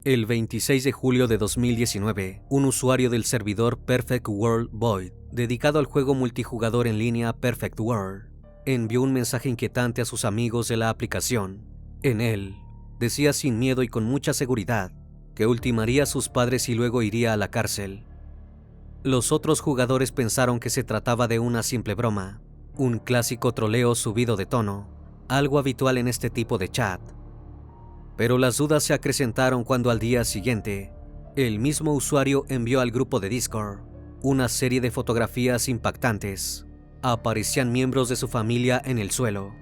El 26 de julio de 2019, un usuario del servidor Perfect World Void, dedicado al juego multijugador en línea Perfect World, envió un mensaje inquietante a sus amigos de la aplicación. En él, decía sin miedo y con mucha seguridad que ultimaría a sus padres y luego iría a la cárcel. Los otros jugadores pensaron que se trataba de una simple broma, un clásico troleo subido de tono, algo habitual en este tipo de chat. Pero las dudas se acrecentaron cuando al día siguiente, el mismo usuario envió al grupo de Discord una serie de fotografías impactantes. Aparecían miembros de su familia en el suelo.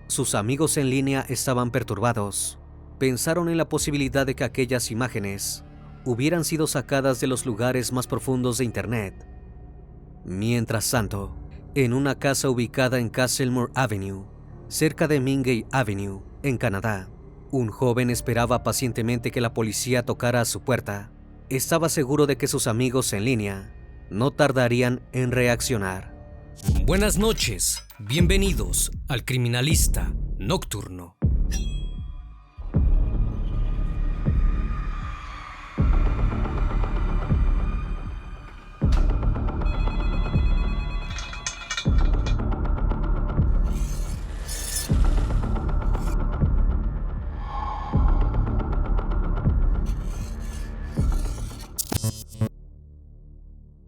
Sus amigos en línea estaban perturbados. Pensaron en la posibilidad de que aquellas imágenes hubieran sido sacadas de los lugares más profundos de Internet. Mientras tanto, en una casa ubicada en Castlemore Avenue, cerca de Mingay Avenue, en Canadá, un joven esperaba pacientemente que la policía tocara a su puerta. Estaba seguro de que sus amigos en línea no tardarían en reaccionar. Buenas noches, bienvenidos al Criminalista Nocturno.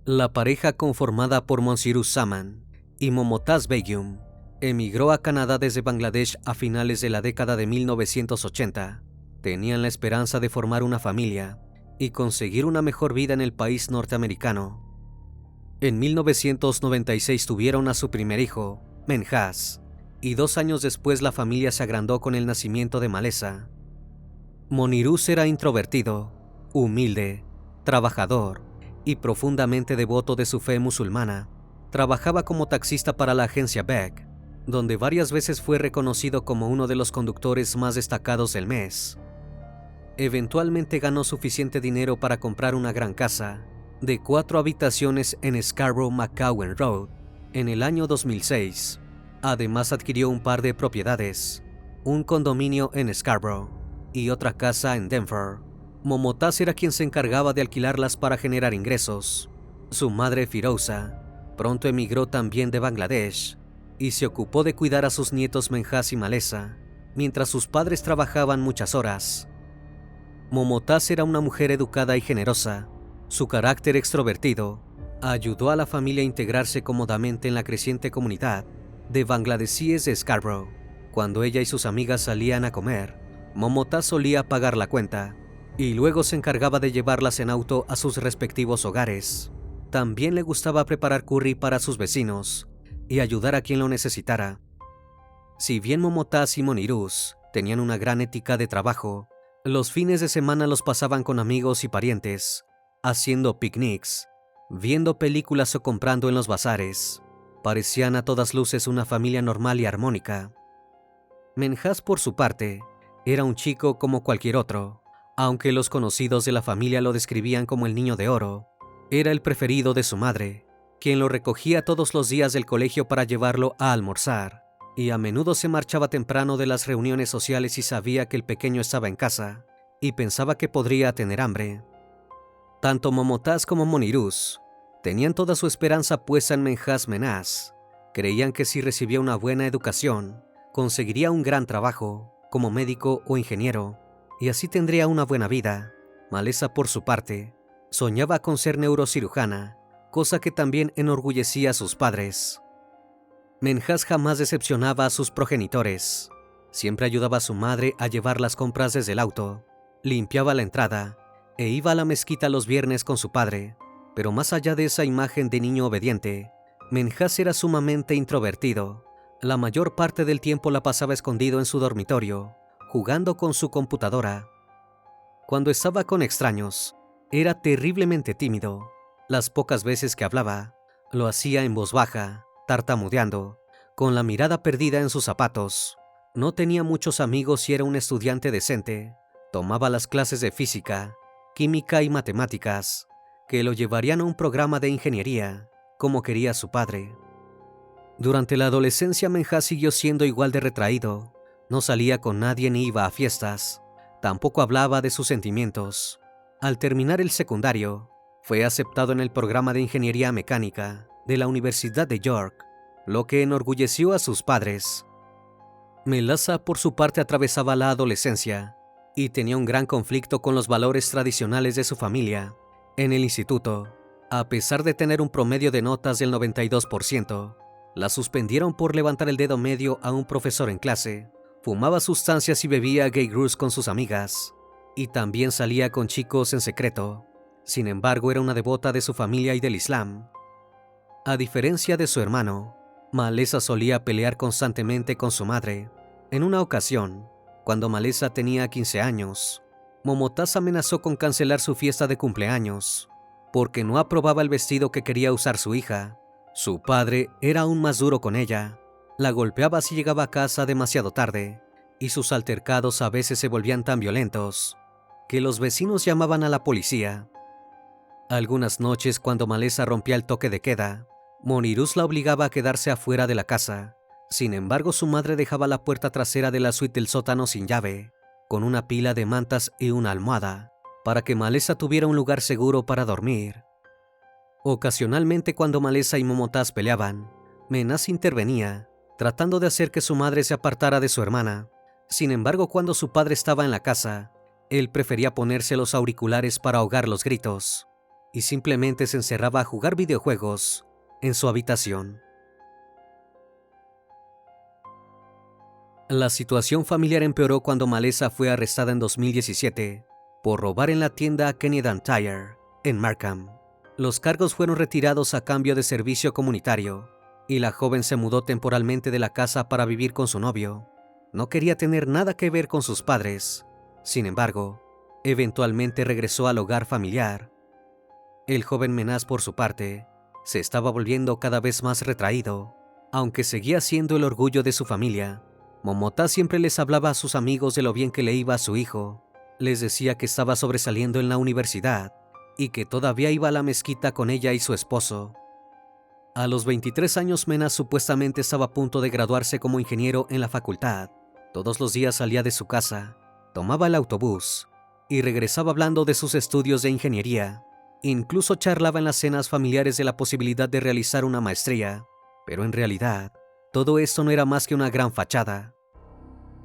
La pareja conformada por Monsirus Zaman y Momotaz Begum emigró a Canadá desde Bangladesh a finales de la década de 1980. Tenían la esperanza de formar una familia y conseguir una mejor vida en el país norteamericano. En 1996 tuvieron a su primer hijo, Menhaz, y 2 años después la familia se agrandó con el nacimiento de Malesa. Monirus era introvertido, humilde, trabajador y profundamente devoto de su fe musulmana. Trabajaba como taxista para la agencia Beck, donde varias veces fue reconocido como uno de los conductores más destacados del mes. Eventualmente ganó suficiente dinero para comprar una gran casa de 4 habitaciones en Scarborough-McCowan Road en el año 2006. Además adquirió un par de propiedades, un condominio en Scarborough y otra casa en Denver. Momotaz era quien se encargaba de alquilarlas para generar ingresos. Su madre, Firoza, pronto emigró también de Bangladesh y se ocupó de cuidar a sus nietos Menhaz y Malesa, mientras sus padres trabajaban muchas horas. Momotaz era una mujer educada y generosa. Su carácter extrovertido ayudó a la familia a integrarse cómodamente en la creciente comunidad de bangladesíes de Scarborough. Cuando ella y sus amigas salían a comer, Momotaz solía pagar la cuenta y luego se encargaba de llevarlas en auto a sus respectivos hogares. También le gustaba preparar curry para sus vecinos y ayudar a quien lo necesitara. Si bien Momotaz y Monirus tenían una gran ética de trabajo, los fines de semana los pasaban con amigos y parientes, haciendo picnics, viendo películas o comprando en los bazares. Parecían a todas luces una familia normal y armónica. Menhaz, por su parte, era un chico como cualquier otro. Aunque los conocidos de la familia lo describían como el niño de oro, era el preferido de su madre, quien lo recogía todos los días del colegio para llevarlo a almorzar, y a menudo se marchaba temprano de las reuniones sociales si sabía que el pequeño estaba en casa y pensaba que podría tener hambre. Tanto Momotaz como Monirus tenían toda su esperanza puesta en Menhaz Menaz. Creían que si recibía una buena educación, conseguiría un gran trabajo como médico o ingeniero, y así tendría una buena vida. Malesa, por su parte, soñaba con ser neurocirujana, cosa que también enorgullecía a sus padres. Menhaz jamás decepcionaba a sus progenitores. Siempre ayudaba a su madre a llevar las compras desde el auto, limpiaba la entrada e iba a la mezquita los viernes con su padre. Pero más allá de esa imagen de niño obediente, Menhaz era sumamente introvertido. La mayor parte del tiempo la pasaba escondido en su dormitorio, jugando con su computadora. Cuando estaba con extraños, era terriblemente tímido. Las pocas veces que hablaba, lo hacía en voz baja, tartamudeando, con la mirada perdida en sus zapatos. No tenía muchos amigos y era un estudiante decente. Tomaba las clases de física, química y matemáticas, que lo llevarían a un programa de ingeniería, como quería su padre. Durante la adolescencia, Menhaz siguió siendo igual de retraído. No salía con nadie ni iba a fiestas, Tampoco hablaba de sus sentimientos. Al terminar el secundario, fue aceptado en el programa de ingeniería mecánica de la Universidad de York, lo que enorgulleció a sus padres. Melassa, por su parte, atravesaba la adolescencia y tenía un gran conflicto con los valores tradicionales de su familia. En el instituto, a pesar de tener un promedio de notas del 92%, la suspendieron por levantar el dedo medio a un profesor en clase. Fumaba sustancias y bebía Grey Goose con sus amigas, y también salía con chicos en secreto. Sin embargo, era una devota de su familia y del Islam. A diferencia de su hermano, Melassa solía pelear constantemente con su madre. En una ocasión, cuando Melassa tenía 15 años, Momotaz amenazó con cancelar su fiesta de cumpleaños, porque no aprobaba el vestido que quería usar su hija. Su padre era aún más duro con ella. La golpeaba si llegaba a casa demasiado tarde, y sus altercados a veces se volvían tan violentos que los vecinos llamaban a la policía. Algunas noches, cuando Melassa rompía el toque de queda, Monirus la obligaba a quedarse afuera de la casa. Sin embargo, su madre dejaba la puerta trasera de la suite del sótano sin llave, con una pila de mantas y una almohada, para que Melassa tuviera un lugar seguro para dormir. Ocasionalmente, cuando Melassa y Momotaz peleaban, Menas intervenía, tratando de hacer que su madre se apartara de su hermana. Sin embargo, cuando su padre estaba en la casa, él prefería ponerse los auriculares para ahogar los gritos, y simplemente se encerraba a jugar videojuegos en su habitación. La situación familiar empeoró cuando Melassa fue arrestada en 2017 por robar en la tienda Kenny Tire en Markham. Los cargos fueron retirados a cambio de servicio comunitario, y la joven se mudó temporalmente de la casa para vivir con su novio. No quería tener nada que ver con sus padres. Sin embargo, eventualmente regresó al hogar familiar. El joven Menas, por su parte, se estaba volviendo cada vez más retraído. Aunque seguía siendo el orgullo de su familia, Momotaz siempre les hablaba a sus amigos de lo bien que le iba a su hijo. Les decía que estaba sobresaliendo en la universidad y que todavía iba a la mezquita con ella y su esposo. A los 23 años, Menas supuestamente estaba a punto de graduarse como ingeniero en la facultad. Todos los días salía de su casa, tomaba el autobús y regresaba hablando de sus estudios de ingeniería. Incluso charlaba en las cenas familiares de la posibilidad de realizar una maestría, pero en realidad, todo esto no era más que una gran fachada.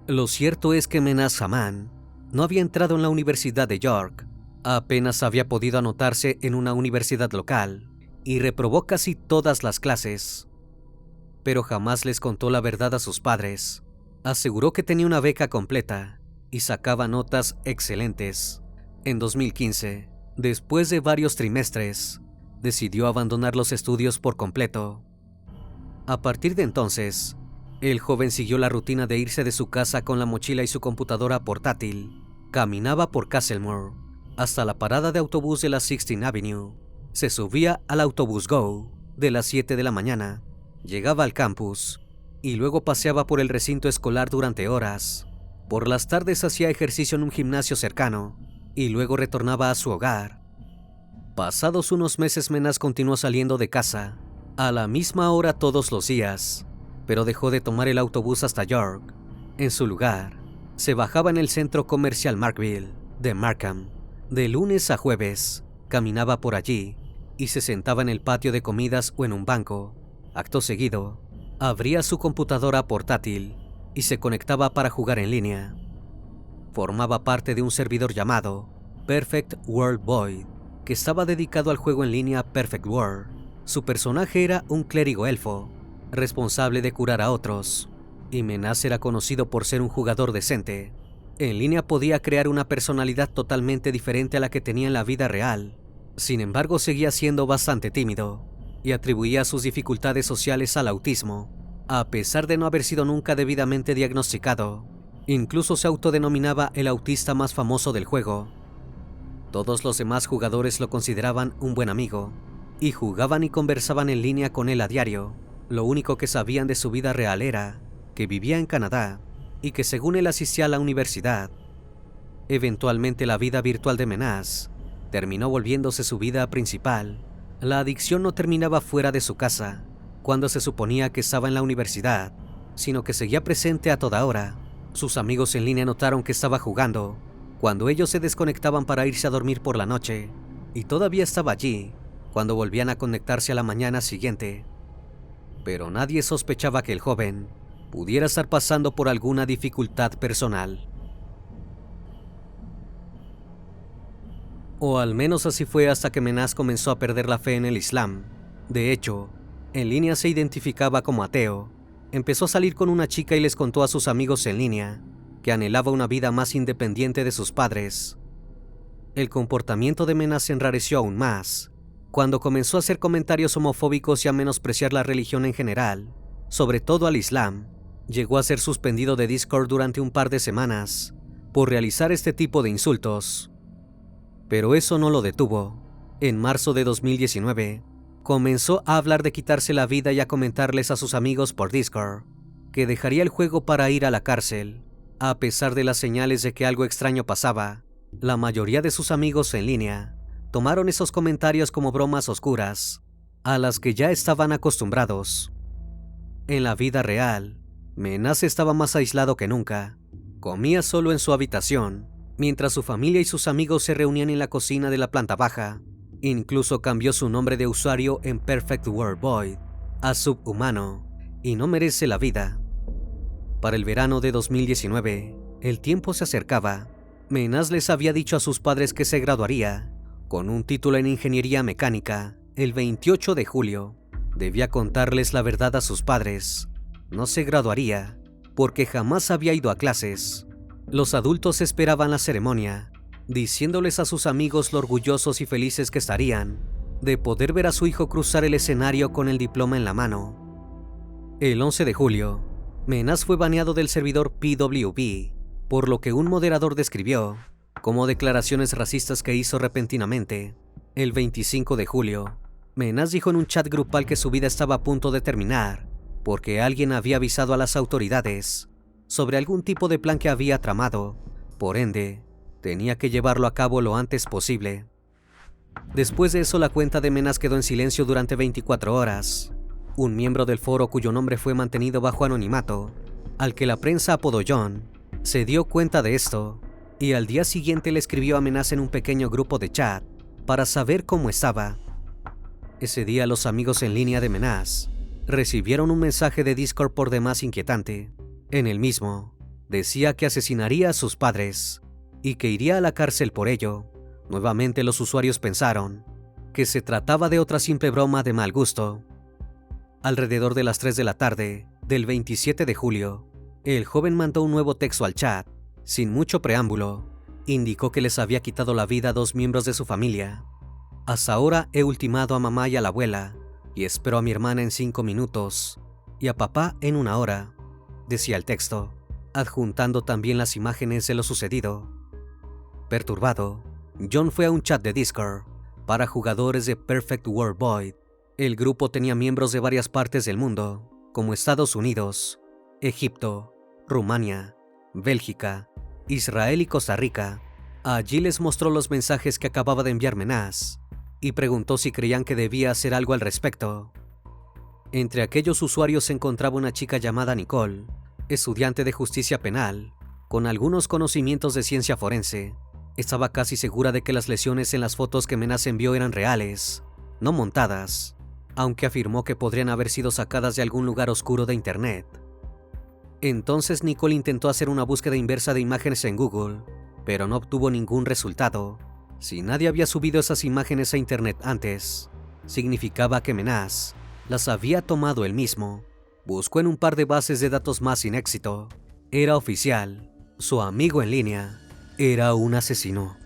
Lo cierto es que Menas Haman no había entrado en la Universidad de York. Apenas había podido anotarse en una universidad local y reprobó casi todas las clases. Pero jamás les contó la verdad a sus padres. Aseguró que tenía una beca completa y sacaba notas excelentes. En 2015, después de varios trimestres, decidió abandonar los estudios por completo. A partir de entonces, el joven siguió la rutina de irse de su casa con la mochila y su computadora portátil. Caminaba por Castlemore hasta la parada de autobús de la 16th Avenue. Se subía al autobús Go de las 7 de la mañana. Llegaba al campus y luego paseaba por el recinto escolar durante horas. Por las tardes hacía ejercicio en un gimnasio cercano y luego retornaba a su hogar. Pasados unos meses, Menas continuó saliendo de casa a la misma hora todos los días, pero dejó de tomar el autobús hasta York. En su lugar, se bajaba en el centro comercial Markville de Markham. De lunes a jueves, caminaba por allí y se sentaba en el patio de comidas o en un banco. Acto seguido, abría su computadora portátil y se conectaba para jugar en línea. Formaba parte de un servidor llamado Perfect World Void, que estaba dedicado al juego en línea Perfect World. Su personaje era un clérigo elfo, responsable de curar a otros, y Menas era conocido por ser un jugador decente. En línea podía crear una personalidad totalmente diferente a la que tenía en la vida real. Sin embargo, seguía siendo bastante tímido y atribuía sus dificultades sociales al autismo, a pesar de no haber sido nunca debidamente diagnosticado. Incluso se autodenominaba el autista más famoso del juego. Todos los demás jugadores lo consideraban un buen amigo y jugaban y conversaban en línea con él a diario. Lo único que sabían de su vida real era que vivía en Canadá y que según él asistía a la universidad. Eventualmente la vida virtual de Menas terminó volviéndose su vida principal. La adicción no terminaba fuera de su casa, cuando se suponía que estaba en la universidad, sino que seguía presente a toda hora. Sus amigos en línea notaron que estaba jugando cuando ellos se desconectaban para irse a dormir por la noche, y todavía estaba allí cuando volvían a conectarse a la mañana siguiente. Pero nadie sospechaba que el joven pudiera estar pasando por alguna dificultad personal. O al menos así fue hasta que Menaz comenzó a perder la fe en el Islam. De hecho, en línea se identificaba como ateo. Empezó a salir con una chica y les contó a sus amigos en línea que anhelaba una vida más independiente de sus padres. El comportamiento de Menaz se enrareció aún más cuando comenzó a hacer comentarios homofóbicos y a menospreciar la religión en general, sobre todo al Islam. Llegó a ser suspendido de Discord durante un par de semanas por realizar este tipo de insultos. Pero eso no lo detuvo. En marzo de 2019, comenzó a hablar de quitarse la vida y a comentarles a sus amigos por Discord que dejaría el juego para ir a la cárcel. A pesar de las señales de que algo extraño pasaba, la mayoría de sus amigos en línea tomaron esos comentarios como bromas oscuras, a las que ya estaban acostumbrados. En la vida real, Menaz estaba más aislado que nunca. Comía solo en su habitación, mientras su familia y sus amigos se reunían en la cocina de la planta baja. Incluso cambió su nombre de usuario en Perfect World Void a Subhumano, y no merece la vida. Para el verano de 2019, el tiempo se acercaba. Menaz les había dicho a sus padres que se graduaría con un título en ingeniería mecánica el 28 de julio. Debía contarles la verdad a sus padres. No se graduaría porque jamás había ido a clases. Los adultos esperaban la ceremonia, diciéndoles a sus amigos lo orgullosos y felices que estarían de poder ver a su hijo cruzar el escenario con el diploma en la mano. El 11 de julio, Menaz fue baneado del servidor PWB, por lo que un moderador describió como declaraciones racistas que hizo repentinamente. El 25 de julio, Menaz dijo en un chat grupal que su vida estaba a punto de terminar porque alguien había avisado a las autoridades sobre algún tipo de plan que había tramado. Por ende, tenía que llevarlo a cabo lo antes posible. Después de eso, la cuenta de Menaz quedó en silencio durante 24 horas. Un miembro del foro, cuyo nombre fue mantenido bajo anonimato, al que la prensa apodó John, se dio cuenta de esto y al día siguiente le escribió a Menaz en un pequeño grupo de chat para saber cómo estaba. Ese día los amigos en línea de Menaz recibieron un mensaje de Discord por demás inquietante. En el mismo, decía que asesinaría a sus padres y que iría a la cárcel por ello. Nuevamente los usuarios pensaron que se trataba de otra simple broma de mal gusto. Alrededor de las 3 de la tarde del 27 de julio, el joven mandó un nuevo texto al chat. Sin mucho preámbulo, indicó que les había quitado la vida a 2 miembros de su familia. Hasta ahora he ultimado a mamá y a la abuela, y espero a mi hermana en 5 minutos, y a papá en 1 hora, decía el texto, adjuntando también las imágenes de lo sucedido. Perturbado, John fue a un chat de Discord para jugadores de Perfect World Void. El grupo tenía miembros de varias partes del mundo, como Estados Unidos, Egipto, Rumania, Bélgica, Israel y Costa Rica. Allí les mostró los mensajes que acababa de enviar Menaz y preguntó si creían que debía hacer algo al respecto. Entre aquellos usuarios se encontraba una chica llamada Nicole, estudiante de justicia penal, con algunos conocimientos de ciencia forense. Estaba casi segura de que las lesiones en las fotos que Menaz envió eran reales, no montadas, aunque afirmó que podrían haber sido sacadas de algún lugar oscuro de internet. Entonces Nicole intentó hacer una búsqueda inversa de imágenes en Google, pero no obtuvo ningún resultado. Si nadie había subido esas imágenes a internet antes, significaba que Menaz las había tomado él mismo. Buscó en un par de bases de datos más sin éxito. Era oficial, su amigo en línea era un asesino.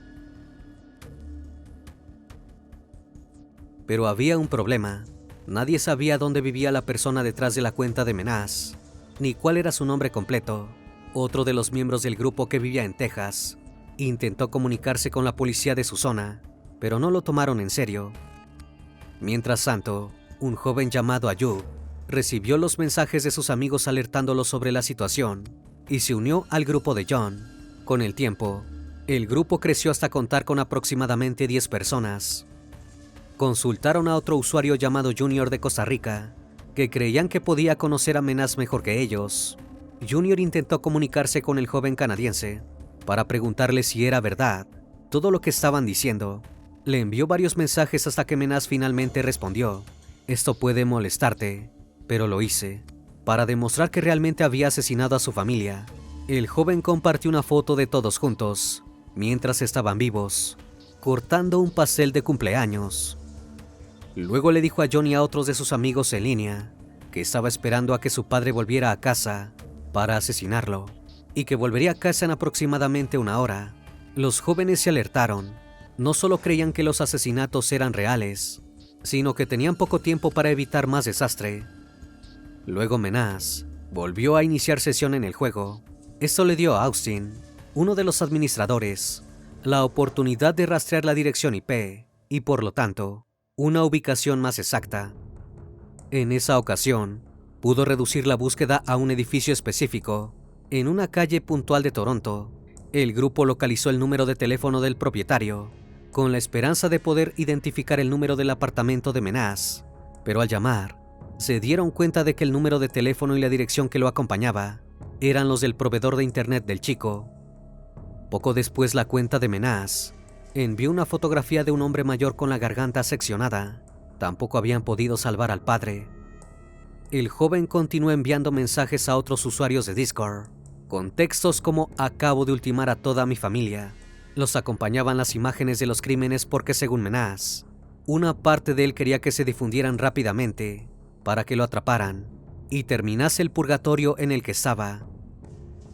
Pero había un problema. Nadie sabía dónde vivía la persona detrás de la cuenta de Menaz, ni cuál era su nombre completo. Otro de los miembros del grupo, que vivía en Texas, intentó comunicarse con la policía de su zona, pero no lo tomaron en serio. Mientras tanto, un joven llamado Ayub recibió los mensajes de sus amigos alertándolo sobre la situación y se unió al grupo de John. Con el tiempo, el grupo creció hasta contar con aproximadamente 10 personas. Consultaron a otro usuario llamado Junior de Costa Rica, que creían que podía conocer a Menaz mejor que ellos. Junior intentó comunicarse con el joven canadiense, para preguntarle si era verdad todo lo que estaban diciendo. Le envió varios mensajes hasta que Menas finalmente respondió: «Esto puede molestarte, pero lo hice para demostrar que realmente había asesinado a su familia». El joven compartió una foto de todos juntos, mientras estaban vivos, cortando un pastel de cumpleaños. Luego le dijo a John y a otros de sus amigos en línea que estaba esperando a que su padre volviera a casa para asesinarlo, y que volvería a casa en aproximadamente una hora. Los jóvenes se alertaron. No solo creían que los asesinatos eran reales, sino que tenían poco tiempo para evitar más desastre. Luego Menas volvió a iniciar sesión en el juego. Esto le dio a Austin, uno de los administradores, la oportunidad de rastrear la dirección IP y, por lo tanto, una ubicación más exacta. En esa ocasión, pudo reducir la búsqueda a un edificio específico. En una calle puntual de Toronto, el grupo localizó el número de teléfono del propietario, con la esperanza de poder identificar el número del apartamento de Menas, pero al llamar, se dieron cuenta de que el número de teléfono y la dirección que lo acompañaba eran los del proveedor de internet del chico. Poco después, la cuenta de Menas envió una fotografía de un hombre mayor con la garganta seccionada. Tampoco habían podido salvar al padre. El joven continuó enviando mensajes a otros usuarios de Discord, con textos como «Acabo de ultimar a toda mi familia». Los acompañaban las imágenes de los crímenes porque, según Menas, una parte de él quería que se difundieran rápidamente para que lo atraparan y terminase el purgatorio en el que estaba.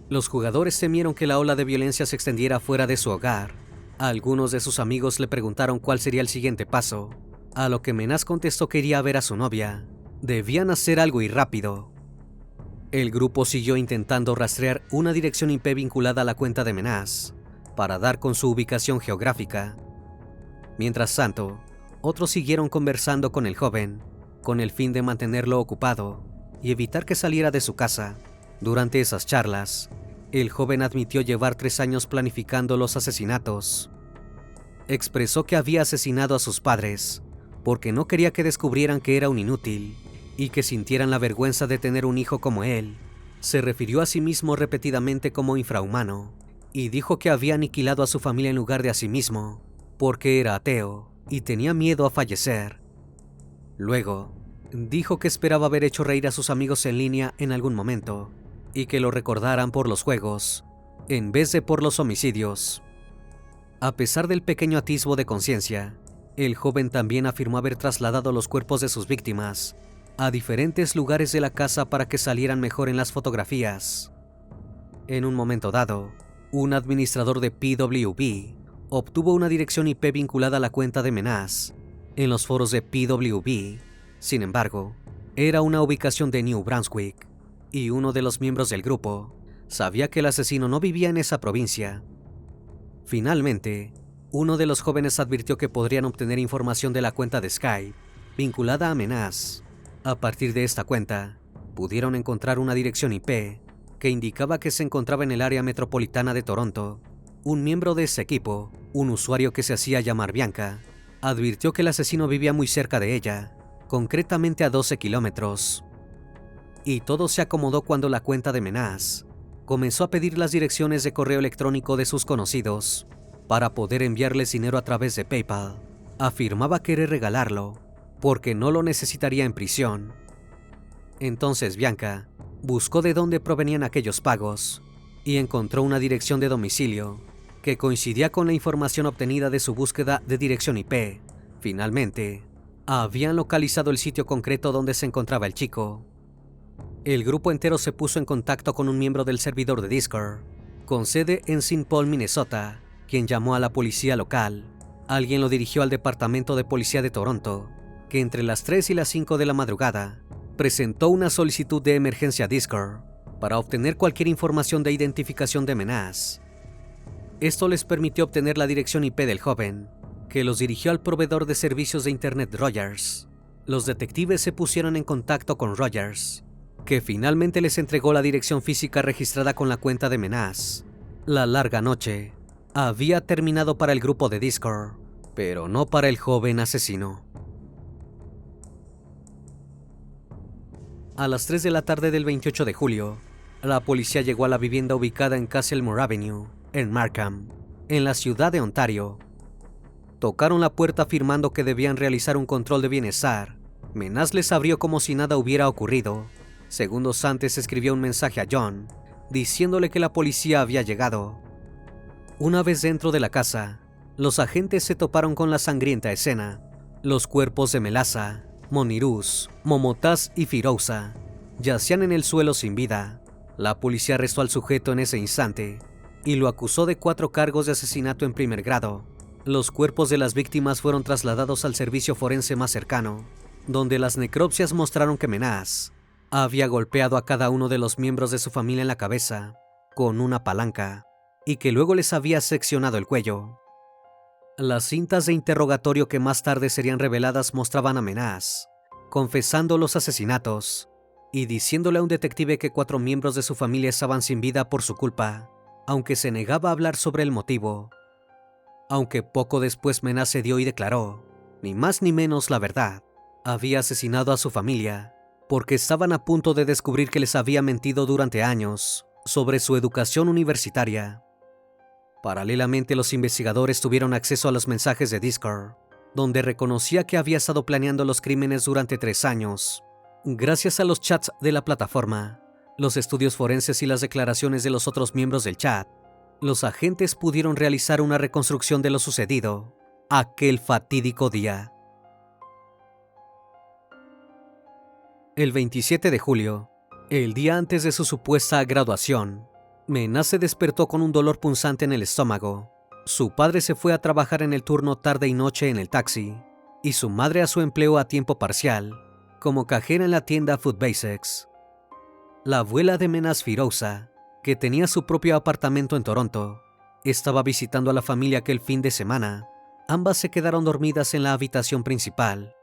Los jugadores temieron que la ola de violencia se extendiera fuera de su hogar. Algunos de sus amigos le preguntaron cuál sería el siguiente paso, a lo que Menas contestó que iría a ver a su novia. Debían hacer algo y rápido. El grupo siguió intentando rastrear una dirección IP vinculada a la cuenta de Menas para dar con su ubicación geográfica. Mientras tanto, otros siguieron conversando con el joven, con el fin de mantenerlo ocupado y evitar que saliera de su casa. Durante esas charlas, el joven admitió llevar 3 años planificando los asesinatos. Expresó que había asesinado a sus padres porque no quería que descubrieran que era un inútil y que sintieran la vergüenza de tener un hijo como él. Se refirió a sí mismo repetidamente como infrahumano y dijo que había aniquilado a su familia en lugar de a sí mismo porque era ateo y tenía miedo a fallecer. Luego, dijo que esperaba haber hecho reír a sus amigos en línea en algún momento y que lo recordaran por los juegos en vez de por los homicidios. A pesar del pequeño atisbo de conciencia, el joven también afirmó haber trasladado los cuerpos de sus víctimas a diferentes lugares de la casa para que salieran mejor en las fotografías. En un momento dado, un administrador de PWB obtuvo una dirección IP vinculada a la cuenta de Menas en los foros de PWB. Sin embargo, era una ubicación de New Brunswick, y uno de los miembros del grupo sabía que el asesino no vivía en esa provincia. Finalmente, uno de los jóvenes advirtió que podrían obtener información de la cuenta de Skype vinculada a Menas. A partir de esta cuenta, pudieron encontrar una dirección IP que indicaba que se encontraba en el área metropolitana de Toronto. Un miembro de ese equipo, un usuario que se hacía llamar Bianca, advirtió que el asesino vivía muy cerca de ella, concretamente a 12 kilómetros. Y todo se acomodó cuando la cuenta de Menas comenzó a pedir las direcciones de correo electrónico de sus conocidos para poder enviarles dinero a través de PayPal. Afirmaba querer regalarlo porque no lo necesitaría en prisión. Entonces Bianca buscó de dónde provenían aquellos pagos y encontró una dirección de domicilio que coincidía con la información obtenida de su búsqueda de dirección IP. Finalmente, habían localizado el sitio concreto donde se encontraba el chico. El grupo entero se puso en contacto con un miembro del servidor de Discord, con sede en St. Paul, Minnesota, quien llamó a la policía local. Alguien lo dirigió al Departamento de Policía de Toronto, que entre las 3 y las 5 de la madrugada presentó una solicitud de emergencia a Discord para obtener cualquier información de identificación de Menas. Esto les permitió obtener la dirección IP del joven, que los dirigió al proveedor de servicios de internet Rogers. Los detectives se pusieron en contacto con Rogers, que finalmente les entregó la dirección física registrada con la cuenta de Menas. La larga noche había terminado para el grupo de Discord, pero no para el joven asesino. A las 3 de la tarde del 28 de julio, la policía llegó a la vivienda ubicada en Castlemore Avenue, en Markham, en la ciudad de Ontario. Tocaron la puerta afirmando que debían realizar un control de bienestar. Menas les abrió como si nada hubiera ocurrido. Segundos antes escribió un mensaje a John, diciéndole que la policía había llegado. Una vez dentro de la casa, los agentes se toparon con la sangrienta escena. Los cuerpos de Melassa, Moniruz, Momotaz y Firouza yacían en el suelo sin vida. La policía arrestó al sujeto en ese instante y lo acusó de 4 cargos de asesinato en primer grado. Los cuerpos de las víctimas fueron trasladados al servicio forense más cercano, donde las necropsias mostraron que Menas había golpeado a cada uno de los miembros de su familia en la cabeza con una palanca y que luego les había seccionado el cuello. Las cintas de interrogatorio que más tarde serían reveladas mostraban a Menas confesando los asesinatos y diciéndole a un detective que 4 miembros de su familia estaban sin vida por su culpa, aunque se negaba a hablar sobre el motivo. Aunque poco después Menas cedió y declaró, ni más ni menos la verdad, había asesinado a su familia porque estaban a punto de descubrir que les había mentido durante años sobre su educación universitaria. Paralelamente, los investigadores tuvieron acceso a los mensajes de Discord, donde reconocía que había estado planeando los crímenes durante 3 años. Gracias a los chats de la plataforma, los estudios forenses y las declaraciones de los otros miembros del chat, los agentes pudieron realizar una reconstrucción de lo sucedido aquel fatídico día. El 27 de julio, el día antes de su supuesta graduación, Menas se despertó con un dolor punzante en el estómago. Su padre se fue a trabajar en el turno tarde y noche en el taxi, y su madre a su empleo a tiempo parcial, como cajera en la tienda Food Basics. La abuela de Menas, Firouza, que tenía su propio apartamento en Toronto, estaba visitando a la familia aquel fin de semana. Ambas se quedaron dormidas en la habitación principal.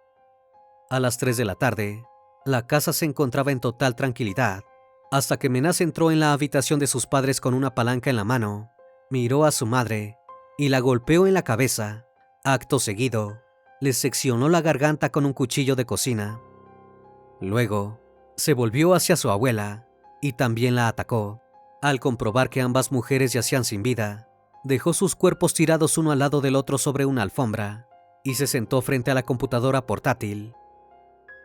A las 3 de la tarde, la casa se encontraba en total tranquilidad, hasta que Menas entró en la habitación de sus padres con una palanca en la mano, miró a su madre y la golpeó en la cabeza. Acto seguido, le seccionó la garganta con un cuchillo de cocina. Luego, se volvió hacia su abuela y también la atacó. Al comprobar que ambas mujeres yacían sin vida, dejó sus cuerpos tirados uno al lado del otro sobre una alfombra y se sentó frente a la computadora portátil.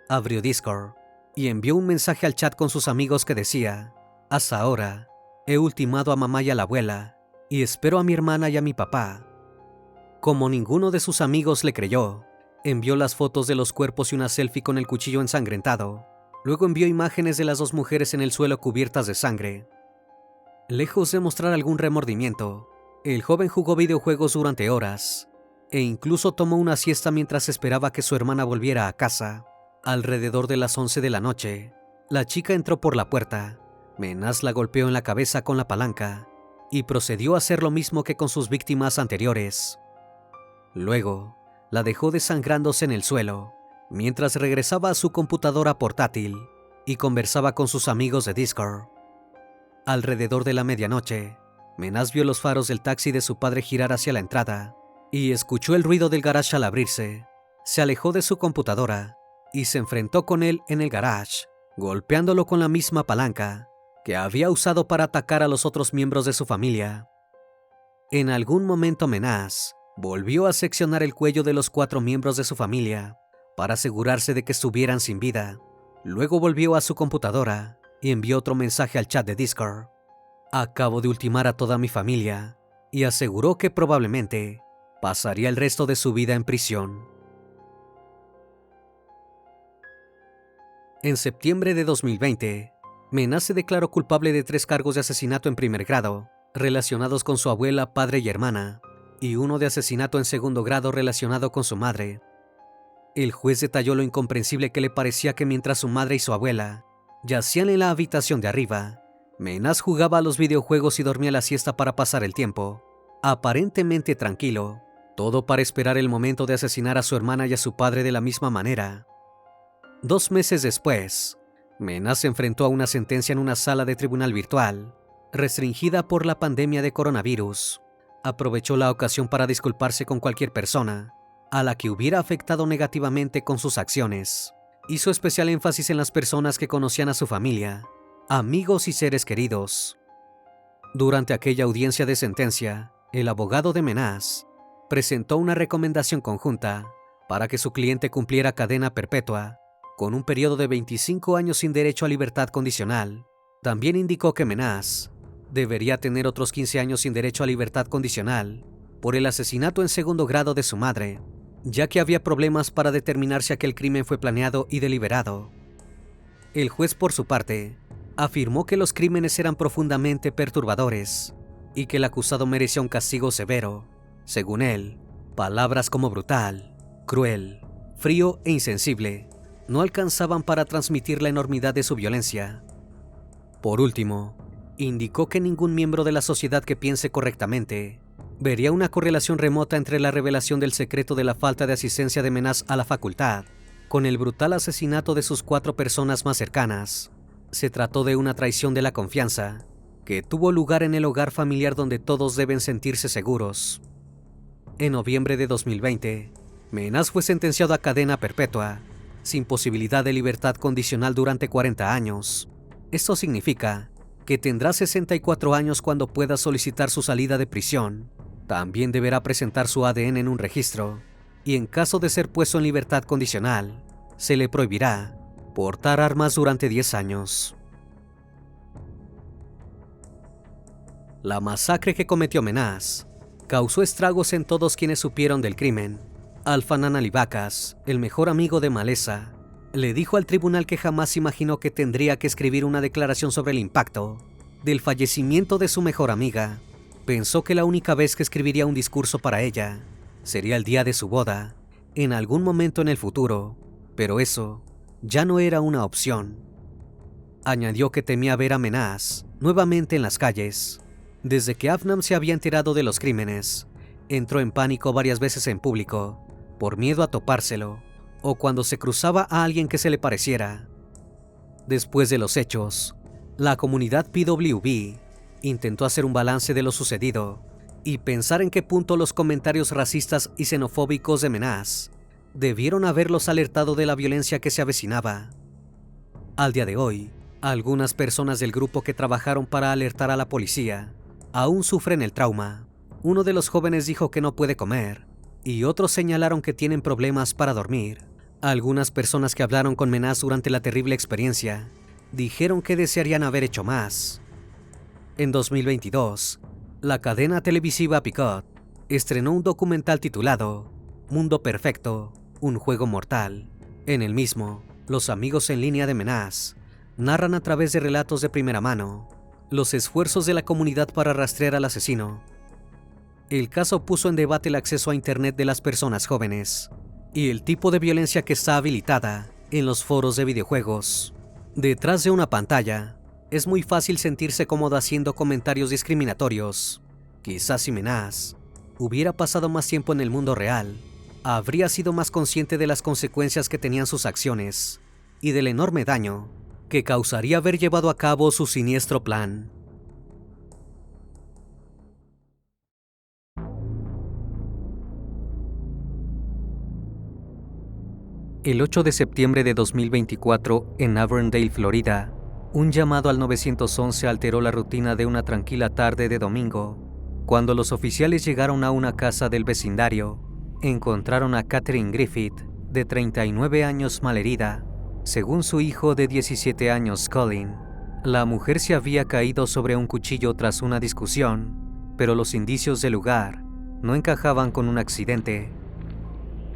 Abrió Discord y envió un mensaje al chat con sus amigos que decía: hasta ahora, he ultimado a mamá y a la abuela, y espero a mi hermana y a mi papá. Como ninguno de sus amigos le creyó, envió las fotos de los cuerpos y una selfie con el cuchillo ensangrentado. Luego envió imágenes de las 2 mujeres en el suelo cubiertas de sangre. Lejos de mostrar algún remordimiento, el joven jugó videojuegos durante horas, e incluso tomó una siesta mientras esperaba que su hermana volviera a casa. Alrededor de las 11 de la noche, la chica entró por la puerta. Menas la golpeó en la cabeza con la palanca y procedió a hacer lo mismo que con sus víctimas anteriores. Luego, la dejó desangrándose en el suelo, mientras regresaba a su computadora portátil y conversaba con sus amigos de Discord. Alrededor de la medianoche, Menas vio los faros del taxi de su padre girar hacia la entrada y escuchó el ruido del garage al abrirse. Se alejó de su computadora y se enfrentó con él en el garage, golpeándolo con la misma palanca que había usado para atacar a los otros miembros de su familia. En algún momento Menas volvió a seccionar el cuello de los 4 miembros de su familia para asegurarse de que estuvieran sin vida. Luego volvió a su computadora y envió otro mensaje al chat de Discord: acabo de ultimar a toda mi familia, y aseguró que probablemente pasaría el resto de su vida en prisión. En septiembre de 2020, Menas se declaró culpable de 3 cargos de asesinato en primer grado, relacionados con su abuela, padre y hermana, y uno de asesinato en segundo grado relacionado con su madre. El juez detalló lo incomprensible que le parecía que mientras su madre y su abuela yacían en la habitación de arriba, Menas jugaba a los videojuegos y dormía la siesta para pasar el tiempo, aparentemente tranquilo, todo para esperar el momento de asesinar a su hermana y a su padre de la misma manera. 2 meses después, Menas se enfrentó a una sentencia en una sala de tribunal virtual, restringida por la pandemia de coronavirus. Aprovechó la ocasión para disculparse con cualquier persona a la que hubiera afectado negativamente con sus acciones. Hizo especial énfasis en las personas que conocían a su familia, amigos y seres queridos. Durante aquella audiencia de sentencia, el abogado de Menas presentó una recomendación conjunta para que su cliente cumpliera cadena perpetua, con un periodo de 25 años sin derecho a libertad condicional. También indicó que Menas debería tener otros 15 años sin derecho a libertad condicional por el asesinato en segundo grado de su madre, ya que había problemas para determinar si aquel crimen fue planeado y deliberado. El juez, por su parte, afirmó que los crímenes eran profundamente perturbadores y que el acusado merecía un castigo severo. Según él, palabras como brutal, cruel, frío e insensible no alcanzaban para transmitir la enormidad de su violencia. Por último, indicó que ningún miembro de la sociedad que piense correctamente vería una correlación remota entre la revelación del secreto de la falta de asistencia de Menas a la facultad con el brutal asesinato de sus 4 personas más cercanas. Se trató de una traición de la confianza que tuvo lugar en el hogar familiar donde todos deben sentirse seguros. En noviembre de 2020, Menas fue sentenciado a cadena perpetua, sin posibilidad de libertad condicional durante 40 años. Esto significa que tendrá 64 años cuando pueda solicitar su salida de prisión. También deberá presentar su ADN en un registro, y en caso de ser puesto en libertad condicional, se le prohibirá portar armas durante 10 años. La masacre que cometió Menas causó estragos en todos quienes supieron del crimen. Alfanan Alibacas, el mejor amigo de Malesa, le dijo al tribunal que jamás imaginó que tendría que escribir una declaración sobre el impacto del fallecimiento de su mejor amiga. Pensó que la única vez que escribiría un discurso para ella sería el día de su boda, en algún momento en el futuro, pero eso ya no era una opción. Añadió que temía ver a Menas nuevamente en las calles. Desde que Afnam se había enterado de los crímenes, entró en pánico varias veces en público, por miedo a topárselo, o cuando se cruzaba a alguien que se le pareciera. Después de los hechos, la comunidad PWB intentó hacer un balance de lo sucedido y pensar en qué punto los comentarios racistas y xenofóbicos de Menas debieron haberlos alertado de la violencia que se avecinaba. Al día de hoy, algunas personas del grupo que trabajaron para alertar a la policía aún sufren el trauma. Uno de los jóvenes dijo que no puede comer, y otros señalaron que tienen problemas para dormir. Algunas personas que hablaron con Menas durante la terrible experiencia dijeron que desearían haber hecho más. En 2022, la cadena televisiva Picot estrenó un documental titulado Mundo Perfecto, un juego mortal. En el mismo, los amigos en línea de Menas narran a través de relatos de primera mano los esfuerzos de la comunidad para rastrear al asesino. El caso puso en debate el acceso a Internet de las personas jóvenes y el tipo de violencia que está habilitada en los foros de videojuegos. Detrás de una pantalla, es muy fácil sentirse cómodo haciendo comentarios discriminatorios. Quizás si Menas hubiera pasado más tiempo en el mundo real, habría sido más consciente de las consecuencias que tenían sus acciones y del enorme daño que causaría haber llevado a cabo su siniestro plan. El 8 de septiembre de 2024, en Avondale, Florida, un llamado al 911 alteró la rutina de una tranquila tarde de domingo. Cuando los oficiales llegaron a una casa del vecindario, encontraron a Catherine Griffith, de 39 años, malherida. Según su hijo de 17 años, Colin, la mujer se había caído sobre un cuchillo tras una discusión, pero los indicios del lugar no encajaban con un accidente.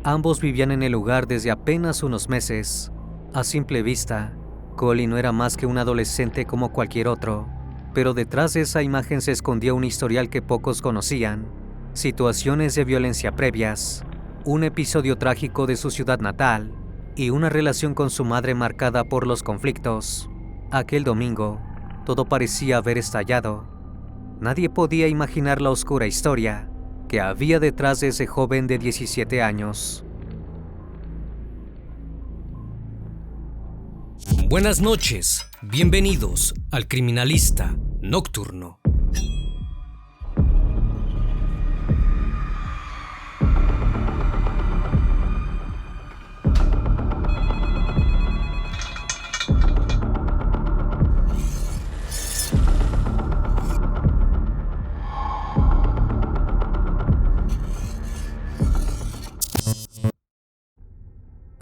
Ambos vivían en el lugar desde apenas unos meses. A simple vista, Colin no era más que un adolescente como cualquier otro, pero detrás de esa imagen se escondía un historial que pocos conocían, situaciones de violencia previas, un episodio trágico de su ciudad natal y una relación con su madre marcada por los conflictos. Aquel domingo, todo parecía haber estallado. Nadie podía imaginar la oscura historia que había detrás de ese joven de 17 años. Buenas noches, bienvenidos al Criminalista Nocturno.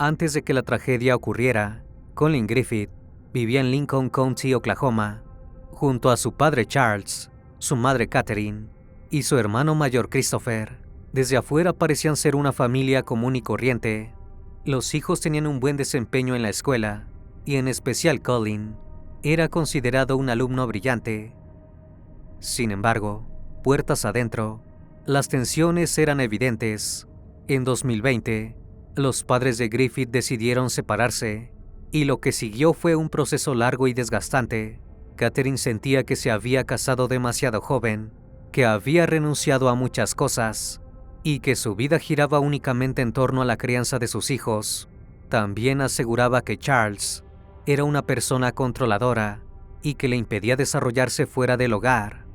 Antes de que la tragedia ocurriera, Colin Griffith vivía en Lincoln County, Oklahoma, junto a su padre Charles, su madre Catherine y su hermano mayor Christopher. Desde afuera parecían ser una familia común y corriente. Los hijos tenían un buen desempeño en la escuela, y en especial Colin era considerado un alumno brillante. Sin embargo, puertas adentro, las tensiones eran evidentes. En 2020, los padres de Griffith decidieron separarse, y lo que siguió fue un proceso largo y desgastante. Catherine sentía que se había casado demasiado joven, que había renunciado a muchas cosas, y que su vida giraba únicamente en torno a la crianza de sus hijos. También aseguraba que Charles era una persona controladora y que le impedía desarrollarse fuera del hogar.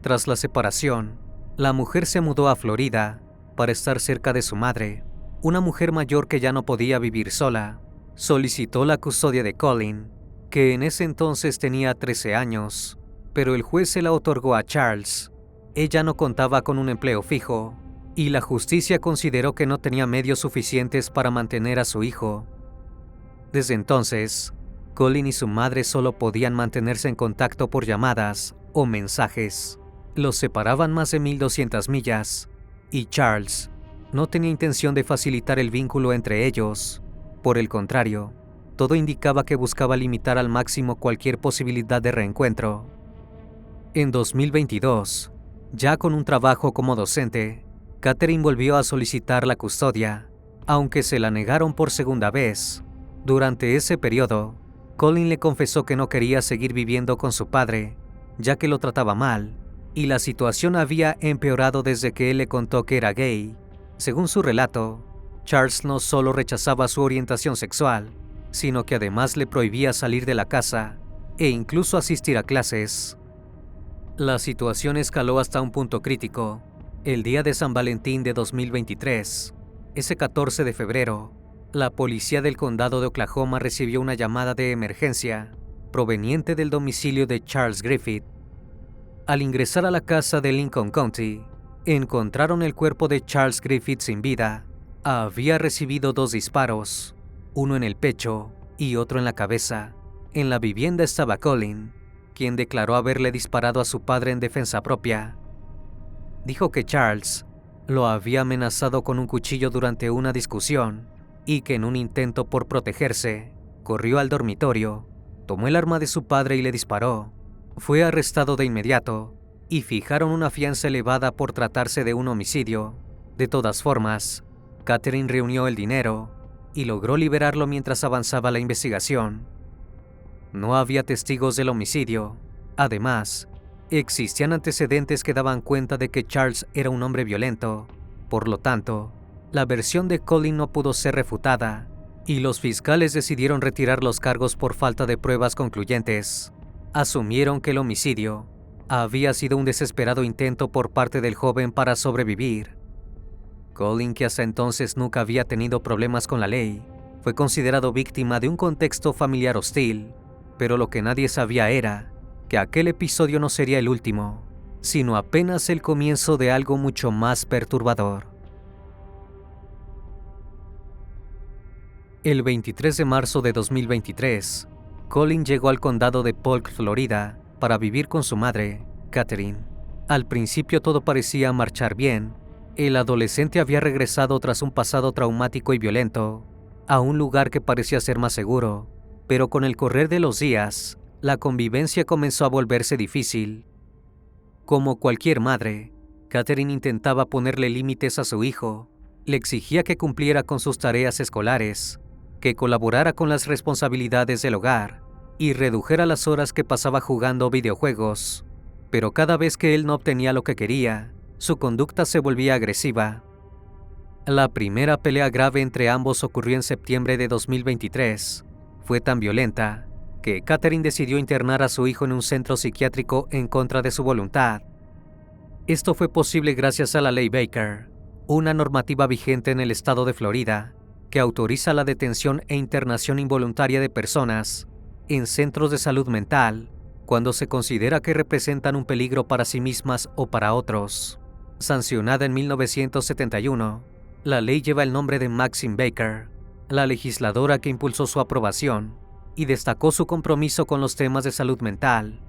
Tras la separación, la mujer se mudó a Florida para estar cerca de su madre. Una mujer mayor que ya no podía vivir sola solicitó la custodia de Colin, que en ese entonces tenía 13 años, pero el juez se la otorgó a Charles. Ella no contaba con un empleo fijo, y la justicia consideró que no tenía medios suficientes para mantener a su hijo. Desde entonces, Colin y su madre solo podían mantenerse en contacto por llamadas o mensajes. Los separaban más de 1200 millas, y Charles no tenía intención de facilitar el vínculo entre ellos. Por el contrario, todo indicaba que buscaba limitar al máximo cualquier posibilidad de reencuentro. En 2022, ya con un trabajo como docente, Catherine volvió a solicitar la custodia, aunque se la negaron por segunda vez. Durante ese periodo, Colin le confesó que no quería seguir viviendo con su padre, ya que lo trataba mal, y la situación había empeorado desde que él le contó que era gay. Según su relato, Charles no solo rechazaba su orientación sexual, sino que además le prohibía salir de la casa e incluso asistir a clases. La situación escaló hasta un punto crítico. El día de San Valentín de 2023, ese 14 de febrero, la policía del condado de Oklahoma recibió una llamada de emergencia proveniente del domicilio de Charles Griffith. Al ingresar a la casa de Lincoln County, encontraron el cuerpo de Charles Griffith sin vida. Había recibido 2 disparos, uno en el pecho y otro en la cabeza. En la vivienda estaba Colin, quien declaró haberle disparado a su padre en defensa propia. Dijo que Charles lo había amenazado con un cuchillo durante una discusión y que en un intento por protegerse, corrió al dormitorio, tomó el arma de su padre y le disparó. Fue arrestado de inmediato y fijaron una fianza elevada por tratarse de un homicidio. De todas formas, Catherine reunió el dinero y logró liberarlo mientras avanzaba la investigación. No había testigos del homicidio. Además, existían antecedentes que daban cuenta de que Charles era un hombre violento. Por lo tanto, la versión de Colin no pudo ser refutada, y los fiscales decidieron retirar los cargos por falta de pruebas concluyentes. Asumieron que el homicidio había sido un desesperado intento por parte del joven para sobrevivir. Colin, que hasta entonces nunca había tenido problemas con la ley, fue considerado víctima de un contexto familiar hostil, pero lo que nadie sabía era que aquel episodio no sería el último, sino apenas el comienzo de algo mucho más perturbador. El 23 de marzo de 2023, Colin llegó al condado de Polk, Florida, para vivir con su madre, Catherine. Al principio todo parecía marchar bien. El adolescente había regresado tras un pasado traumático y violento, a un lugar que parecía ser más seguro, pero con el correr de los días, la convivencia comenzó a volverse difícil. Como cualquier madre, Catherine intentaba ponerle límites a su hijo. Le exigía que cumpliera con sus tareas escolares, que colaborara con las responsabilidades del hogar y redujera las horas que pasaba jugando videojuegos. Pero cada vez que él no obtenía lo que quería, su conducta se volvía agresiva. La primera pelea grave entre ambos ocurrió en septiembre de 2023. Fue tan violenta que Catherine decidió internar a su hijo en un centro psiquiátrico en contra de su voluntad. Esto fue posible gracias a la Ley Baker, una normativa vigente en el estado de Florida que autoriza la detención e internación involuntaria de personas en centros de salud mental cuando se considera que representan un peligro para sí mismas o para otros. Sancionada en 1971, la ley lleva el nombre de Maxine Baker, la legisladora que impulsó su aprobación y destacó su compromiso con los temas de salud mental.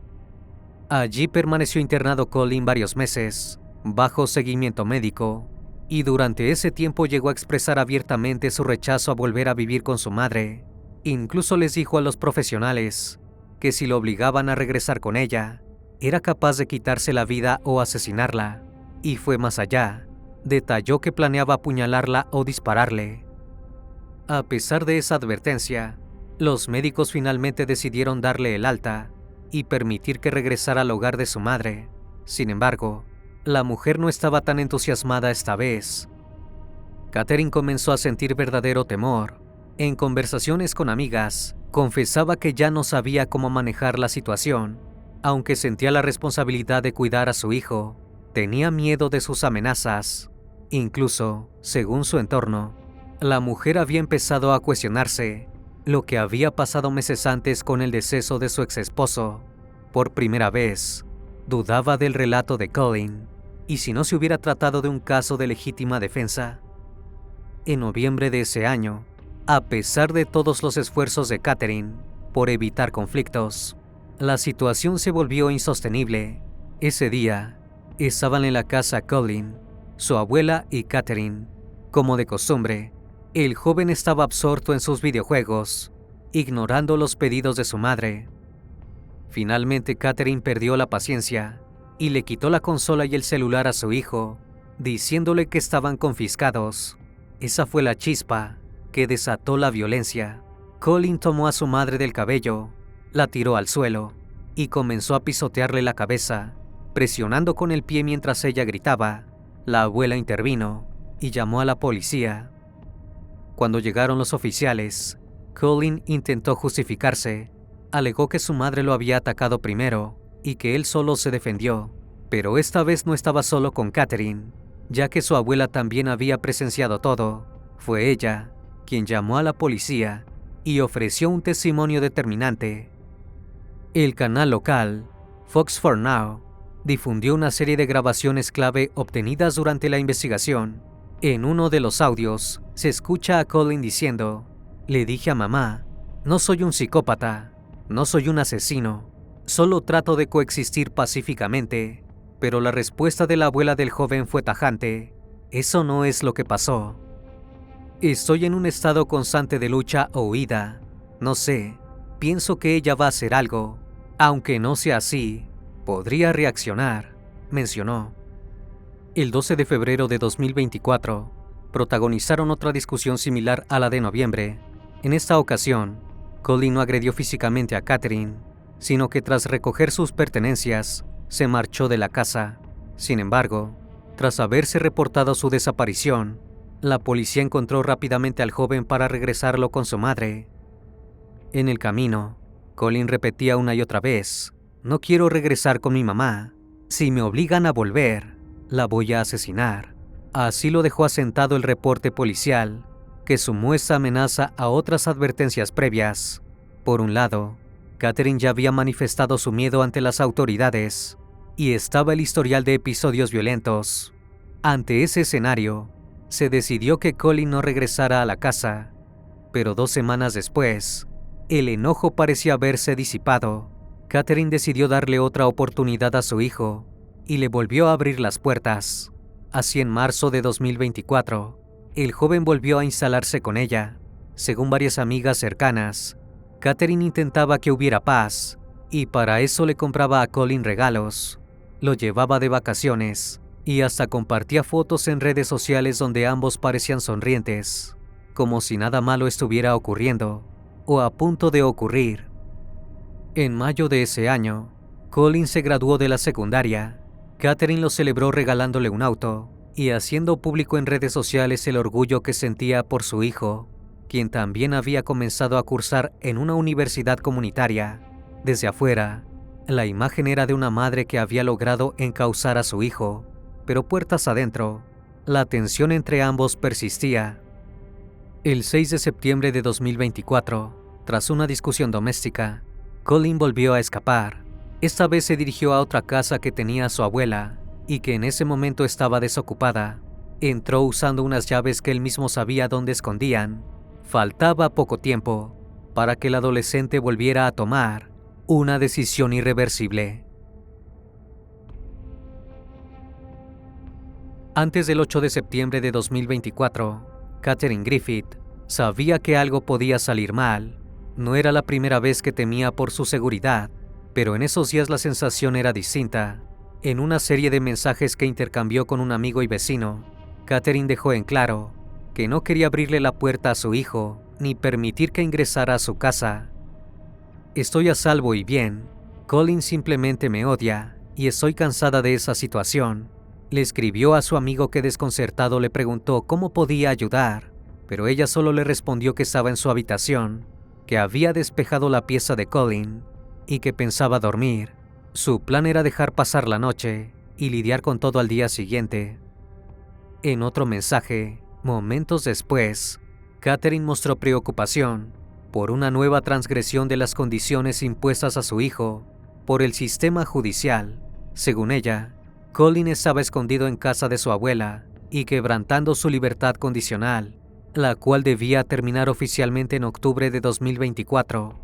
Allí permaneció internado Colin varios meses, bajo seguimiento médico, y durante ese tiempo llegó a expresar abiertamente su rechazo a volver a vivir con su madre. Incluso les dijo a los profesionales que si lo obligaban a regresar con ella, era capaz de quitarse la vida o asesinarla, y fue más allá. Detalló que planeaba apuñalarla o dispararle. A pesar de esa advertencia, los médicos finalmente decidieron darle el alta y permitir que regresara al hogar de su madre. Sin embargo, la mujer no estaba tan entusiasmada esta vez. Catherine comenzó a sentir verdadero temor. En conversaciones con amigas, confesaba que ya no sabía cómo manejar la situación. Aunque sentía la responsabilidad de cuidar a su hijo, tenía miedo de sus amenazas. Incluso, según su entorno, la mujer había empezado a cuestionarse lo que había pasado meses antes con el deceso de su exesposo. Por primera vez, dudaba del relato de Colin, y si no se hubiera tratado de un caso de legítima defensa. En noviembre de ese año, a pesar de todos los esfuerzos de Catherine por evitar conflictos, la situación se volvió insostenible. Ese día, estaban en la casa Colin, su abuela y Catherine. Como de costumbre, el joven estaba absorto en sus videojuegos, ignorando los pedidos de su madre. Finalmente, Catherine perdió la paciencia y le quitó la consola y el celular a su hijo, diciéndole que estaban confiscados. Esa fue la chispa que desató la violencia. Colin tomó a su madre del cabello, la tiró al suelo y comenzó a pisotearle la cabeza, presionando con el pie mientras ella gritaba. La abuela intervino y llamó a la policía. Cuando llegaron los oficiales, Colin intentó justificarse. Alegó que su madre lo había atacado primero y que él solo se defendió, pero esta vez no estaba solo con Catherine, ya que su abuela también había presenciado todo. Fue ella quien llamó a la policía y ofreció un testimonio determinante. El canal local, Fox 4 Now, difundió una serie de grabaciones clave obtenidas durante la investigación. En uno de los audios, se escucha a Colin diciendo: «Le dije a mamá, no soy un psicópata, no soy un asesino, solo trato de coexistir pacíficamente». Pero la respuesta de la abuela del joven fue tajante: «Eso no es lo que pasó. Estoy en un estado constante de lucha o huida. No sé, pienso que ella va a hacer algo. Aunque no sea así, podría reaccionar», mencionó. El 12 de febrero de 2024, protagonizaron otra discusión similar a la de noviembre. En esta ocasión, Colin no agredió físicamente a Catherine, sino que tras recoger sus pertenencias, se marchó de la casa. Sin embargo, tras haberse reportado su desaparición, la policía encontró rápidamente al joven para regresarlo con su madre. En el camino, Colin repetía una y otra vez: «No quiero regresar con mi mamá. Si me obligan a volver, la voy a asesinar». Así lo dejó asentado el reporte policial, que sumó esa amenaza a otras advertencias previas. Por un lado, Catherine ya había manifestado su miedo ante las autoridades, y estaba el historial de episodios violentos. Ante ese escenario, se decidió que Colin no regresara a la casa, pero 2 semanas después, el enojo parecía haberse disipado. Catherine decidió darle otra oportunidad a su hijo y le volvió a abrir las puertas. Así, en marzo de 2024, el joven volvió a instalarse con ella. Según varias amigas cercanas, Catherine intentaba que hubiera paz, y para eso le compraba a Colin regalos, lo llevaba de vacaciones y hasta compartía fotos en redes sociales donde ambos parecían sonrientes, como si nada malo estuviera ocurriendo o a punto de ocurrir. En mayo de ese año, Colin se graduó de la secundaria. Catherine lo celebró regalándole un auto y haciendo público en redes sociales el orgullo que sentía por su hijo, quien también había comenzado a cursar en una universidad comunitaria. Desde afuera, la imagen era de una madre que había logrado encauzar a su hijo, pero puertas adentro, la tensión entre ambos persistía. El 6 de septiembre de 2024, tras una discusión doméstica, Colin volvió a escapar. Esta vez se dirigió a otra casa que tenía su abuela y que en ese momento estaba desocupada. Entró usando unas llaves que él mismo sabía dónde escondían. Faltaba poco tiempo para que el adolescente volviera a tomar una decisión irreversible. Antes del 8 de septiembre de 2024, Katherine Griffith sabía que algo podía salir mal. No era la primera vez que temía por su seguridad, pero en esos días la sensación era distinta. En una serie de mensajes que intercambió con un amigo y vecino, Katherine dejó en claro que no quería abrirle la puerta a su hijo ni permitir que ingresara a su casa. Estoy a salvo y bien. Colin simplemente me odia y estoy cansada de esa situación. Le escribió a su amigo que desconcertado le preguntó cómo podía ayudar, pero ella solo le respondió que estaba en su habitación, que había despejado la pieza de Colin y que pensaba dormir. Su plan era dejar pasar la noche y lidiar con todo al día siguiente. En otro mensaje, momentos después, Katherine mostró preocupación por una nueva transgresión de las condiciones impuestas a su hijo por el sistema judicial. Según ella, Colin estaba escondido en casa de su abuela y quebrantando su libertad condicional, la cual debía terminar oficialmente en octubre de 2024.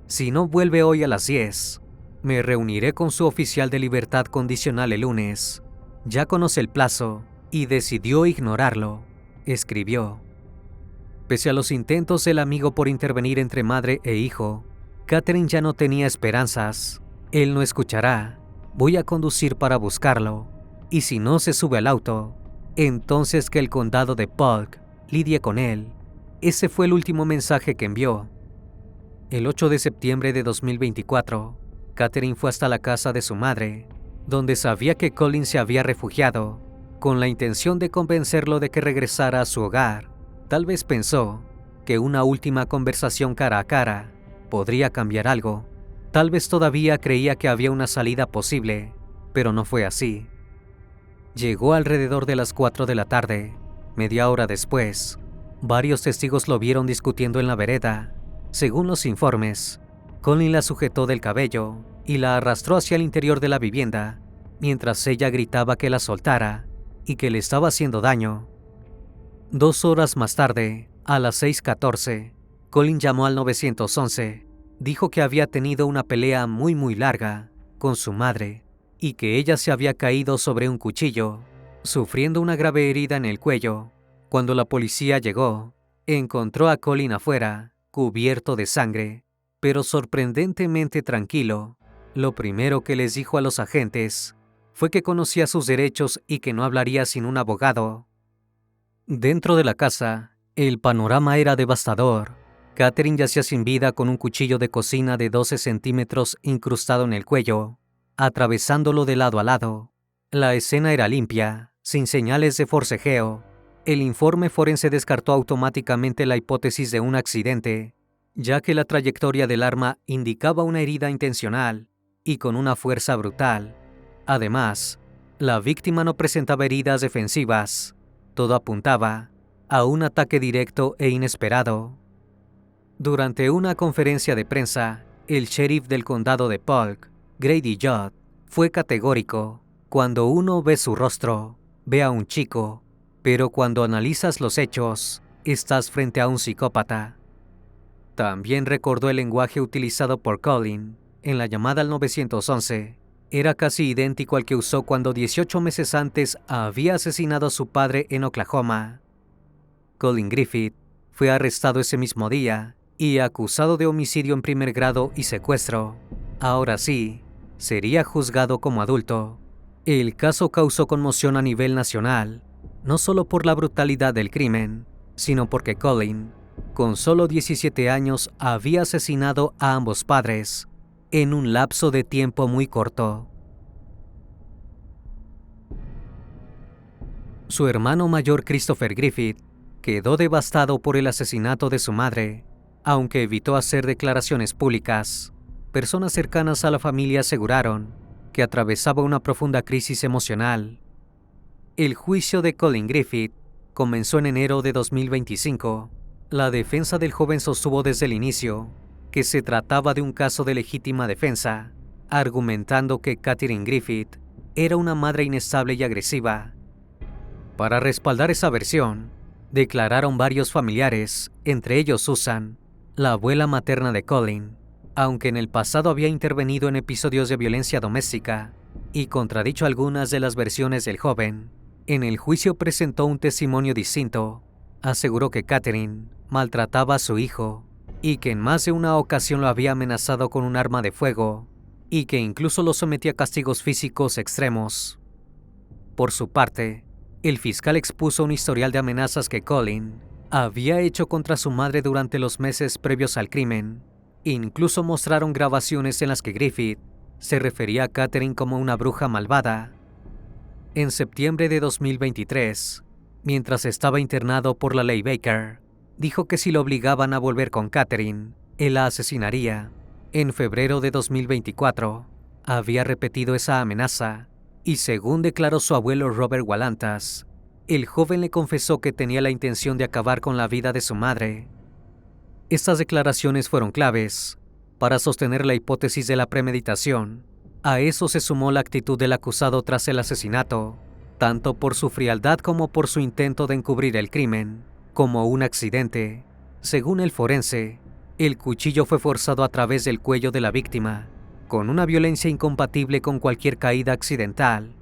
Si no vuelve hoy a las 10, me reuniré con su oficial de libertad condicional el lunes. Ya conoce el plazo y decidió ignorarlo, escribió. Pese a los intentos del amigo por intervenir entre madre e hijo, Katherine ya no tenía esperanzas. Él no escuchará. Voy a conducir para buscarlo. Y si no se sube al auto, entonces que el condado de Polk lidie con él. Ese fue el último mensaje que envió. El 8 de septiembre de 2024, Katherine fue hasta la casa de su madre, donde sabía que Colin se había refugiado, con la intención de convencerlo de que regresara a su hogar. Tal vez pensó que una última conversación cara a cara podría cambiar algo. Tal vez todavía creía que había una salida posible, pero no fue así. Llegó alrededor de las 4 de la tarde. Media hora después, varios testigos lo vieron discutiendo en la vereda. Según los informes, Colin la sujetó del cabello y la arrastró hacia el interior de la vivienda, mientras ella gritaba que la soltara y que le estaba haciendo daño. 2 horas más tarde, a las 6:14, Colin llamó al 911. Dijo que había tenido una pelea muy larga con su madre y que ella se había caído sobre un cuchillo, sufriendo una grave herida en el cuello. Cuando la policía llegó, encontró a Colin afuera, cubierto de sangre, pero sorprendentemente tranquilo. Lo primero que les dijo a los agentes fue que conocía sus derechos y que no hablaría sin un abogado. Dentro de la casa, el panorama era devastador. Katherine yacía sin vida con un cuchillo de cocina de 12 centímetros incrustado en el cuello, atravesándolo de lado a lado. La escena era limpia, sin señales de forcejeo. El informe forense descartó automáticamente la hipótesis de un accidente, ya que la trayectoria del arma indicaba una herida intencional y con una fuerza brutal. Además, la víctima no presentaba heridas defensivas. Todo apuntaba a un ataque directo e inesperado. Durante una conferencia de prensa, el sheriff del condado de Polk, Grady Judd, fue categórico. Cuando uno ve su rostro, ve a un chico, pero cuando analizas los hechos, estás frente a un psicópata. También recordó el lenguaje utilizado por Colin en la llamada al 911. Era casi idéntico al que usó cuando 18 meses antes había asesinado a su padre en Oklahoma. Colin Griffith fue arrestado ese mismo día y acusado de homicidio en primer grado y secuestro. Ahora sí, sería juzgado como adulto. El caso causó conmoción a nivel nacional, no solo por la brutalidad del crimen, sino porque Colin, con solo 17 años, había asesinado a ambos padres en un lapso de tiempo muy corto. Su hermano mayor Christopher Griffith quedó devastado por el asesinato de su madre, aunque evitó hacer declaraciones públicas. Personas cercanas a la familia aseguraron que atravesaba una profunda crisis emocional. El juicio de Colin Griffith comenzó en enero de 2025. La defensa del joven sostuvo desde el inicio que se trataba de un caso de legítima defensa, argumentando que Katherine Griffith era una madre inestable y agresiva. Para respaldar esa versión, declararon varios familiares, entre ellos Susan, la abuela materna de Colin, aunque en el pasado había intervenido en episodios de violencia doméstica y contradicho algunas de las versiones del joven. En el juicio presentó un testimonio distinto. Aseguró que Catherine maltrataba a su hijo y que en más de una ocasión lo había amenazado con un arma de fuego y que incluso lo sometía a castigos físicos extremos. Por su parte, el fiscal expuso un historial de amenazas que Colin había hecho contra su madre durante los meses previos al crimen. Incluso mostraron grabaciones en las que Griffith se refería a Catherine como una bruja malvada. En septiembre de 2023, mientras estaba internado por la ley Baker, dijo que si lo obligaban a volver con Catherine, él la asesinaría. En febrero de 2024, había repetido esa amenaza, y según declaró su abuelo Robert Walantas, el joven le confesó que tenía la intención de acabar con la vida de su madre. Estas declaraciones fueron claves para sostener la hipótesis de la premeditación. A eso se sumó la actitud del acusado tras el asesinato, tanto por su frialdad como por su intento de encubrir el crimen, como un accidente. Según el forense, el cuchillo fue forzado a través del cuello de la víctima, con una violencia incompatible con cualquier caída accidental.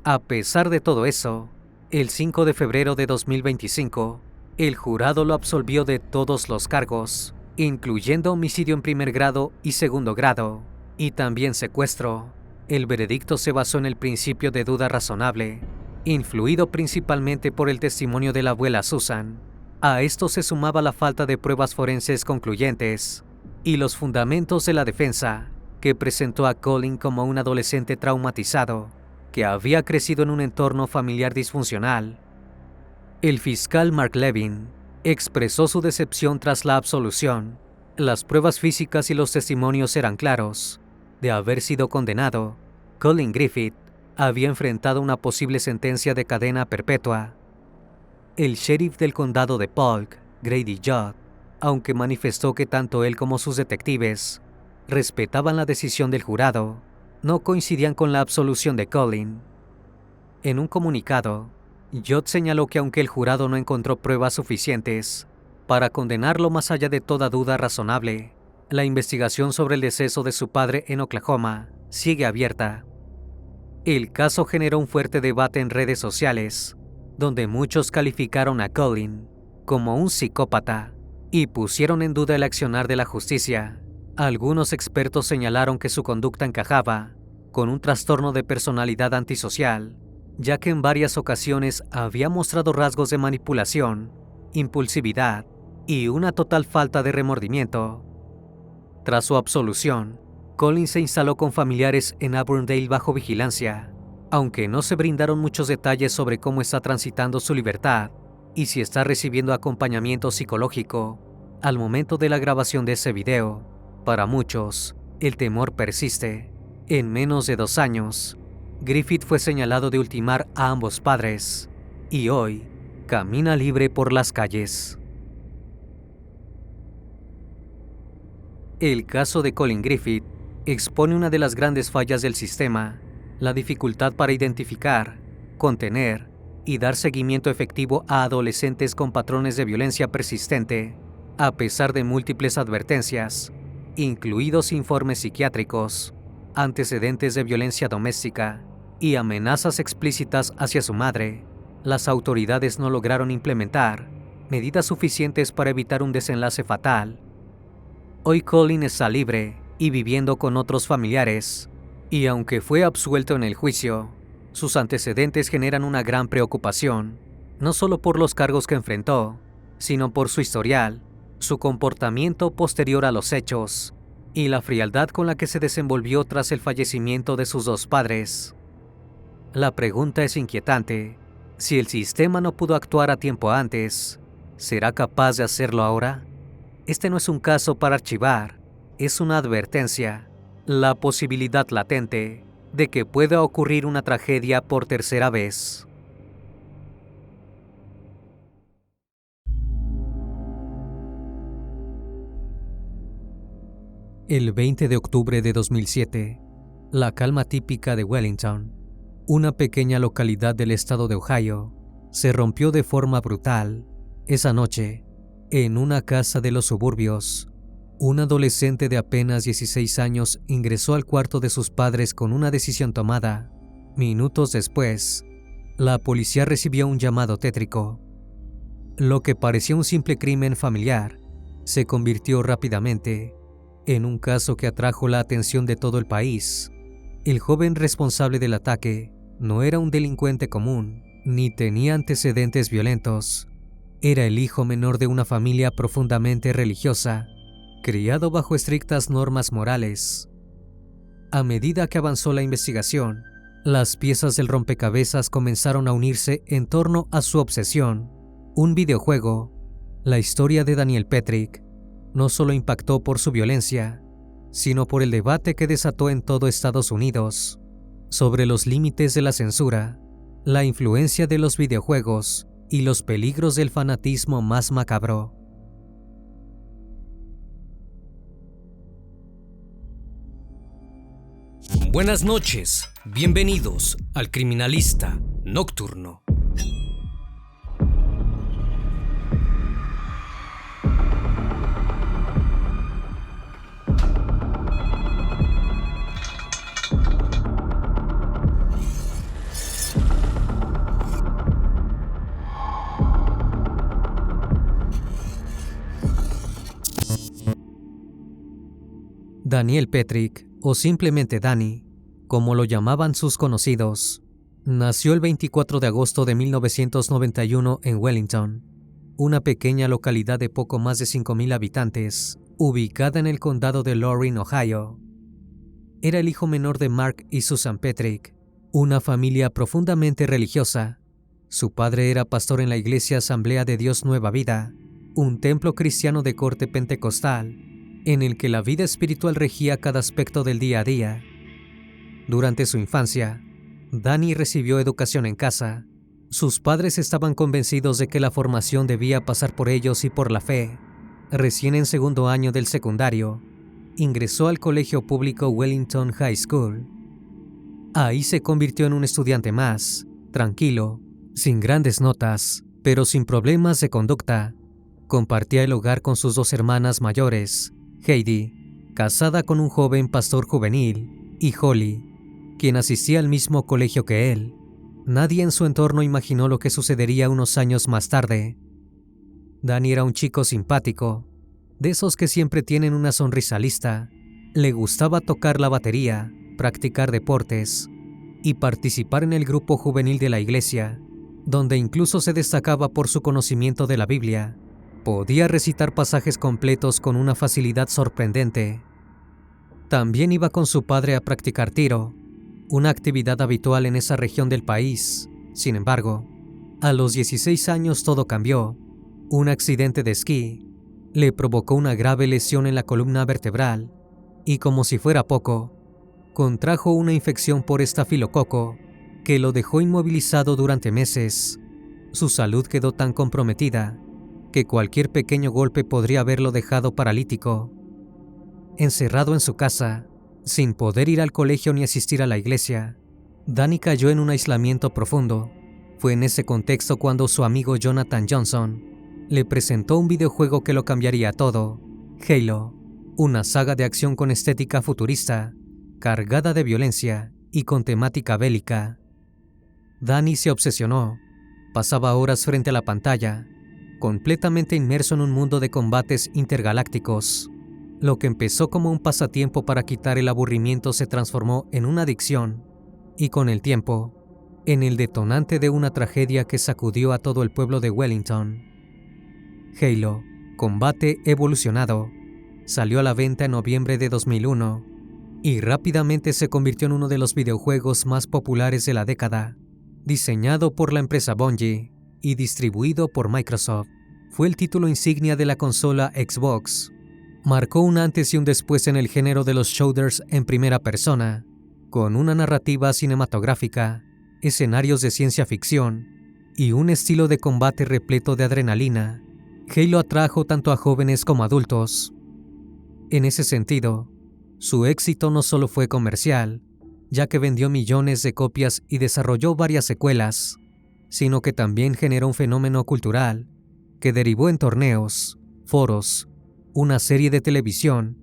A pesar de todo eso, el 5 de febrero de 2025, el jurado lo absolvió de todos los cargos, incluyendo homicidio en primer grado y segundo grado, y también secuestro. El veredicto se basó en el principio de duda razonable, influido principalmente por el testimonio de la abuela Susan. A esto se sumaba la falta de pruebas forenses concluyentes y los fundamentos de la defensa, que presentó a Colin como un adolescente traumatizado, que había crecido en un entorno familiar disfuncional. El fiscal Mark Levin expresó su decepción tras la absolución. Las pruebas físicas y los testimonios eran claros. De haber sido condenado, Colin Griffith había enfrentado una posible sentencia de cadena perpetua. El sheriff del condado de Polk, Grady Judd, aunque manifestó que tanto él como sus detectives respetaban la decisión del jurado, no coincidían con la absolución de Colin. En un comunicado, Judd señaló que aunque el jurado no encontró pruebas suficientes para condenarlo más allá de toda duda razonable, la investigación sobre el deceso de su padre en Oklahoma sigue abierta. El caso generó un fuerte debate en redes sociales, donde muchos calificaron a Colin como un psicópata y pusieron en duda el accionar de la justicia. Algunos expertos señalaron que su conducta encajaba con un trastorno de personalidad antisocial, ya que en varias ocasiones había mostrado rasgos de manipulación, impulsividad y una total falta de remordimiento. Tras su absolución, Colin se instaló con familiares en Auburndale bajo vigilancia, aunque no se brindaron muchos detalles sobre cómo está transitando su libertad y si está recibiendo acompañamiento psicológico. Al momento de la grabación de ese video, para muchos, el temor persiste. En menos de 2 años, Griffith fue señalado de ultimar a ambos padres y hoy camina libre por las calles. El caso de Colin Griffith expone una de las grandes fallas del sistema: la dificultad para identificar, contener y dar seguimiento efectivo a adolescentes con patrones de violencia persistente, a pesar de múltiples advertencias, incluidos informes psiquiátricos, antecedentes de violencia doméstica y amenazas explícitas hacia su madre. Las autoridades no lograron implementar medidas suficientes para evitar un desenlace fatal. Hoy Colin está libre y viviendo con otros familiares, y aunque fue absuelto en el juicio, sus antecedentes generan una gran preocupación, no solo por los cargos que enfrentó, sino por su historial, su comportamiento posterior a los hechos y la frialdad con la que se desenvolvió tras el fallecimiento de sus 2 padres. La pregunta es inquietante: si el sistema no pudo actuar a tiempo antes, ¿será capaz de hacerlo ahora? Este no es un caso para archivar, es una advertencia, la posibilidad latente de que pueda ocurrir una tragedia por tercera vez. El 20 de octubre de 2007, la calma típica de Wellington, una pequeña localidad del estado de Ohio, se rompió de forma brutal. Esa noche, en una casa de los suburbios, un adolescente de apenas 16 años ingresó al cuarto de sus padres con una decisión tomada. Minutos después, la policía recibió un llamado tétrico. Lo que parecía un simple crimen familiar se convirtió rápidamente en un caso que atrajo la atención de todo el país. El joven responsable del ataque no era un delincuente común, ni tenía antecedentes violentos. Era el hijo menor de una familia profundamente religiosa, criado bajo estrictas normas morales. A medida que avanzó la investigación, las piezas del rompecabezas comenzaron a unirse en torno a su obsesión. Un videojuego, la historia de Daniel Petrick, no solo impactó por su violencia, sino por el debate que desató en todo Estados Unidos sobre los límites de la censura, la influencia de los videojuegos y los peligros del fanatismo más macabro. Buenas noches, bienvenidos al Criminalista Nocturno. Daniel Petrick, o simplemente Danny, como lo llamaban sus conocidos, nació el 24 de agosto de 1991 en Wellington, una pequeña localidad de poco más de 5,000 habitantes, ubicada en el condado de Lorain, Ohio. Era el hijo menor de Mark y Susan Petrick, una familia profundamente religiosa. Su padre era pastor en la iglesia Asamblea de Dios Nueva Vida, un templo cristiano de corte pentecostal, en el que la vida espiritual regía cada aspecto del día a día. Durante su infancia, Danny recibió educación en casa. Sus padres estaban convencidos de que la formación debía pasar por ellos y por la fe. Recién en segundo año del secundario, ingresó al colegio público Wellington High School. Ahí se convirtió en un estudiante más, tranquilo, sin grandes notas, pero sin problemas de conducta. Compartía el hogar con sus 2 hermanas mayores, Heidi, casada con un joven pastor juvenil, y Holly, quien asistía al mismo colegio que él. Nadie en su entorno imaginó lo que sucedería unos años más tarde. Danny era un chico simpático, de esos que siempre tienen una sonrisa lista. Le gustaba tocar la batería, practicar deportes y participar en el grupo juvenil de la iglesia, donde incluso se destacaba por su conocimiento de la Biblia. Podía recitar pasajes completos con una facilidad sorprendente. También iba con su padre a practicar tiro, una actividad habitual en esa región del país. Sin embargo, a los 16 años todo cambió. Un accidente de esquí le provocó una grave lesión en la columna vertebral y, como si fuera poco, contrajo una infección por estafilococo que lo dejó inmovilizado durante meses. Su salud quedó tan comprometida que cualquier pequeño golpe podría haberlo dejado paralítico. Encerrado en su casa, sin poder ir al colegio ni asistir a la iglesia, Danny cayó en un aislamiento profundo. Fue en ese contexto cuando su amigo Jonathan Johnson le presentó un videojuego que lo cambiaría todo: Halo, una saga de acción con estética futurista, cargada de violencia y con temática bélica. Danny se obsesionó. Pasaba horas frente a la pantalla, completamente inmerso en un mundo de combates intergalácticos. Lo que empezó como un pasatiempo para quitar el aburrimiento se transformó en una adicción, y con el tiempo, en el detonante de una tragedia que sacudió a todo el pueblo de Wellington. Halo, Combate Evolucionado, salió a la venta en noviembre de 2001 y rápidamente se convirtió en uno de los videojuegos más populares de la década. Diseñado por la empresa Bungie y distribuido por Microsoft, fue el título insignia de la consola Xbox. Marcó un antes y un después en el género de los shooters en primera persona, con una narrativa cinematográfica, escenarios de ciencia ficción y un estilo de combate repleto de adrenalina. Halo atrajo tanto a jóvenes como a adultos. En ese sentido, su éxito no solo fue comercial, ya que vendió millones de copias y desarrolló varias secuelas. sino que también generó un fenómeno cultural que derivó en torneos, foros, una serie de televisión,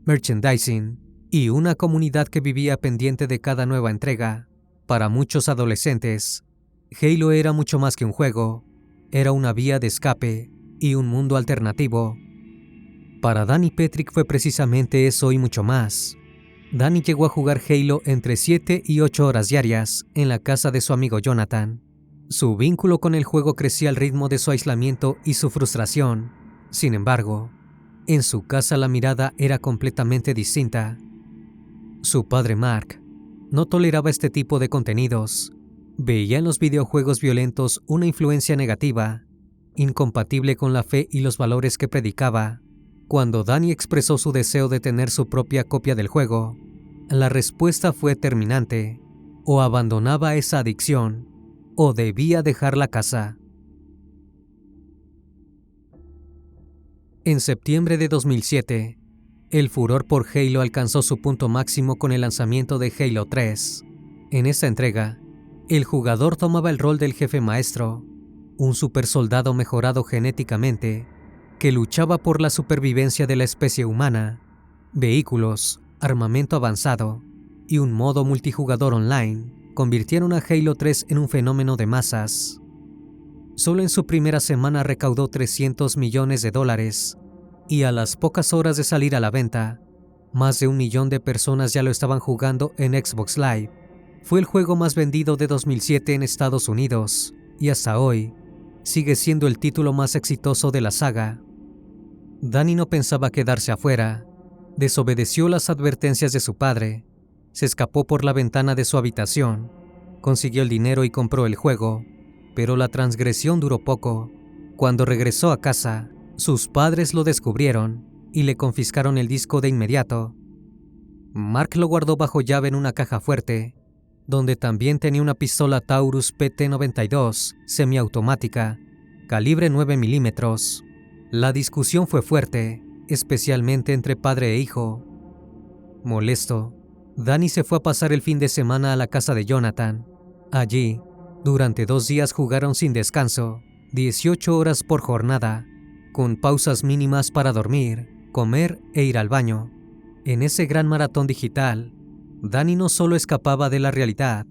merchandising y una comunidad que vivía pendiente de cada nueva entrega. Para muchos adolescentes, Halo era mucho más que un juego, era una vía de escape y un mundo alternativo. Para Danny Petrick fue precisamente eso y mucho más. Danny llegó a jugar Halo entre 7 y 8 horas diarias en la casa de su amigo Jonathan. Su vínculo con el juego crecía al ritmo de su aislamiento y su frustración. Sin embargo, en su casa la mirada era completamente distinta. Su padre Mark no toleraba este tipo de contenidos. Veía en los videojuegos violentos una influencia negativa, incompatible con la fe y los valores que predicaba. Cuando Danny expresó su deseo de tener su propia copia del juego, la respuesta fue terminante: o abandonaba esa adicción, o debía dejar la casa. En septiembre de 2007, el furor por Halo alcanzó su punto máximo con el lanzamiento de Halo 3. En esta entrega, el jugador tomaba el rol del jefe maestro, un supersoldado mejorado genéticamente, que luchaba por la supervivencia de la especie humana, vehículos, armamento avanzado y un modo multijugador online convirtieron a Halo 3 en un fenómeno de masas. Solo en su primera semana recaudó $300 millones y a las pocas horas de salir a la venta, más de 1 millón de personas ya lo estaban jugando en Xbox Live. Fue el juego más vendido de 2007 en Estados Unidos y hasta hoy sigue siendo el título más exitoso de la saga. Danny no pensaba quedarse afuera. Desobedeció las advertencias de su padre, se escapó por la ventana de su habitación, consiguió el dinero y compró el juego, pero la transgresión duró poco. Cuando regresó a casa, sus padres lo descubrieron y le confiscaron el disco de inmediato. Mark lo guardó bajo llave en una caja fuerte, donde también tenía una pistola Taurus PT-92 semiautomática, calibre 9 milímetros. La discusión fue fuerte, especialmente entre padre e hijo. Molesto, Danny se fue a pasar el fin de semana a la casa de Jonathan. Allí, durante 2 días jugaron sin descanso, 18 horas por jornada, con pausas mínimas para dormir, comer e ir al baño. En ese gran maratón digital, Danny no solo escapaba de la realidad,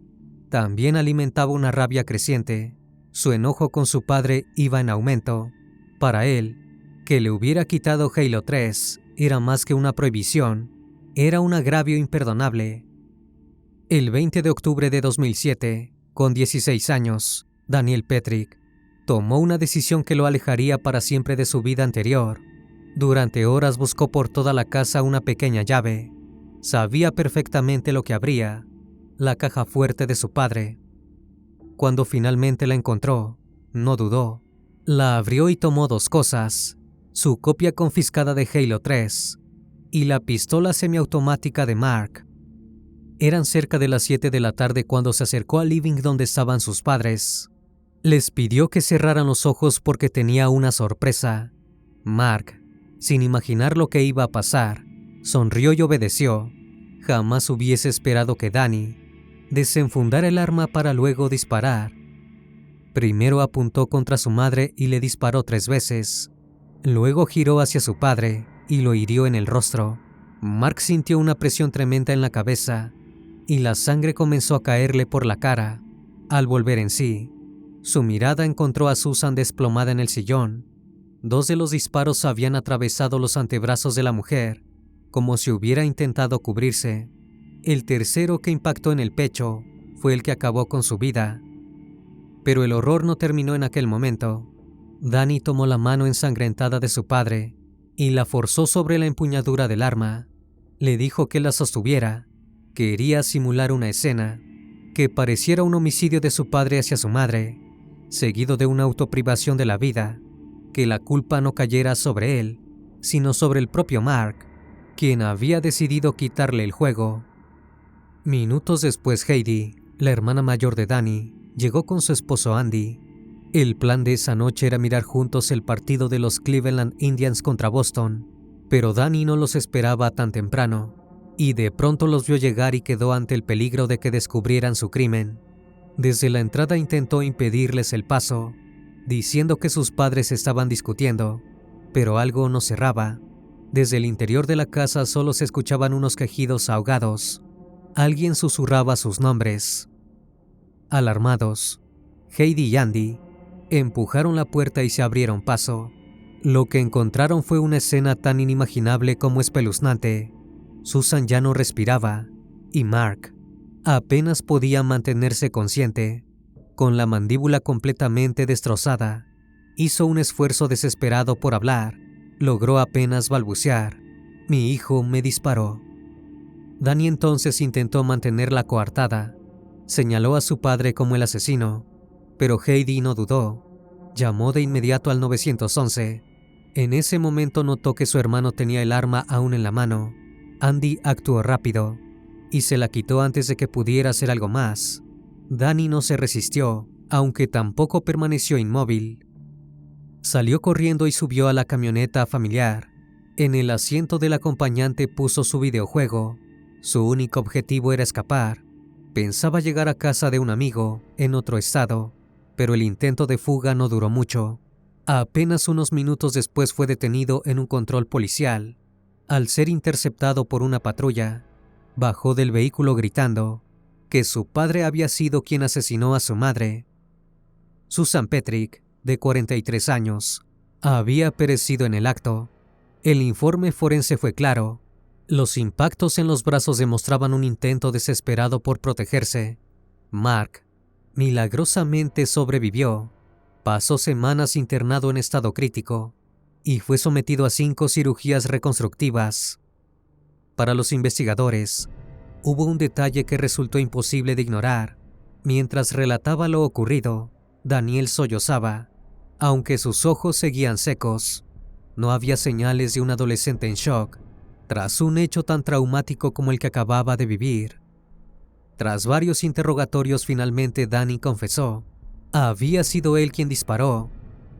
también alimentaba una rabia creciente. Su enojo con su padre iba en aumento. Para él, que le hubiera quitado Halo 3 era más que una prohibición, era un agravio imperdonable. El 20 de octubre de 2007, con 16 años, Daniel Petrick tomó una decisión que lo alejaría para siempre de su vida anterior. Durante horas buscó por toda la casa una pequeña llave. Sabía perfectamente lo que abría, la caja fuerte de su padre. Cuando finalmente la encontró, no dudó. La abrió y tomó 2 cosas: su copia confiscada de Halo 3 y la pistola semiautomática de Mark. Eran cerca de las 7 de la tarde cuando se acercó al living donde estaban sus padres. Les pidió que cerraran los ojos porque tenía una sorpresa. Mark, sin imaginar lo que iba a pasar, sonrió y obedeció. Jamás hubiese esperado que Danny desenfundara el arma para luego disparar. Primero apuntó contra su madre y le disparó 3 veces. Luego giró hacia su padre y lo hirió en el rostro. Mark sintió una presión tremenda en la cabeza y la sangre comenzó a caerle por la cara. Al volver en sí, su mirada encontró a Susan desplomada en el sillón. 2 de los disparos habían atravesado los antebrazos de la mujer, como si hubiera intentado cubrirse. El tercero, que impactó en el pecho, fue el que acabó con su vida. Pero el horror no terminó en aquel momento. Danny tomó la mano ensangrentada de su padre y la forzó sobre la empuñadura del arma. Le dijo que la sostuviera. Quería simular una escena que pareciera un homicidio de su padre hacia su madre, seguido de una autoprivación de la vida, que la culpa no cayera sobre él, sino sobre el propio Mark, quien había decidido quitarle el juego. Minutos después, Heidi, la hermana mayor de Danny, llegó con su esposo Andy. El plan de esa noche era mirar juntos el partido de los Cleveland Indians contra Boston, pero Danny no los esperaba tan temprano, y de pronto los vio llegar y quedó ante el peligro de que descubrieran su crimen. Desde la entrada intentó impedirles el paso, diciendo que sus padres estaban discutiendo, pero algo no cerraba. Desde el interior de la casa solo se escuchaban unos quejidos ahogados. Alguien susurraba sus nombres. Alarmados, Heidi y Andy empujaron la puerta y se abrieron paso. Lo que encontraron fue una escena tan inimaginable como espeluznante. Susan ya no respiraba y Mark apenas podía mantenerse consciente. Con la mandíbula completamente destrozada, hizo un esfuerzo desesperado por hablar. Logró apenas balbucear: «Mi hijo me disparó». Danny entonces intentó mantenerla coartada. Señaló a su padre como el asesino, pero Heidi no dudó. Llamó de inmediato al 911. En ese momento notó que su hermano tenía el arma aún en la mano. Andy actuó rápido y se la quitó antes de que pudiera hacer algo más. Danny no se resistió, aunque tampoco permaneció inmóvil. Salió corriendo y subió a la camioneta familiar. En el asiento del acompañante puso su videojuego. Su único objetivo era escapar. Pensaba llegar a casa de un amigo en otro estado, pero el intento de fuga no duró mucho. Apenas unos minutos después fue detenido en un control policial. Al ser interceptado por una patrulla, bajó del vehículo gritando que su padre había sido quien asesinó a su madre. Susan Petrick, de 43 años, había perecido en el acto. El informe forense fue claro. Los impactos en los brazos demostraban un intento desesperado por protegerse. Mark milagrosamente sobrevivió. Pasó semanas internado en estado crítico y fue sometido a 5 cirugías reconstructivas. Para los investigadores, hubo un detalle que resultó imposible de ignorar. Mientras relataba lo ocurrido, Daniel sollozaba, aunque sus ojos seguían secos. No había señales de un adolescente en shock tras un hecho tan traumático como el que acababa de vivir. Tras varios interrogatorios, finalmente Danny confesó. Había sido él quien disparó.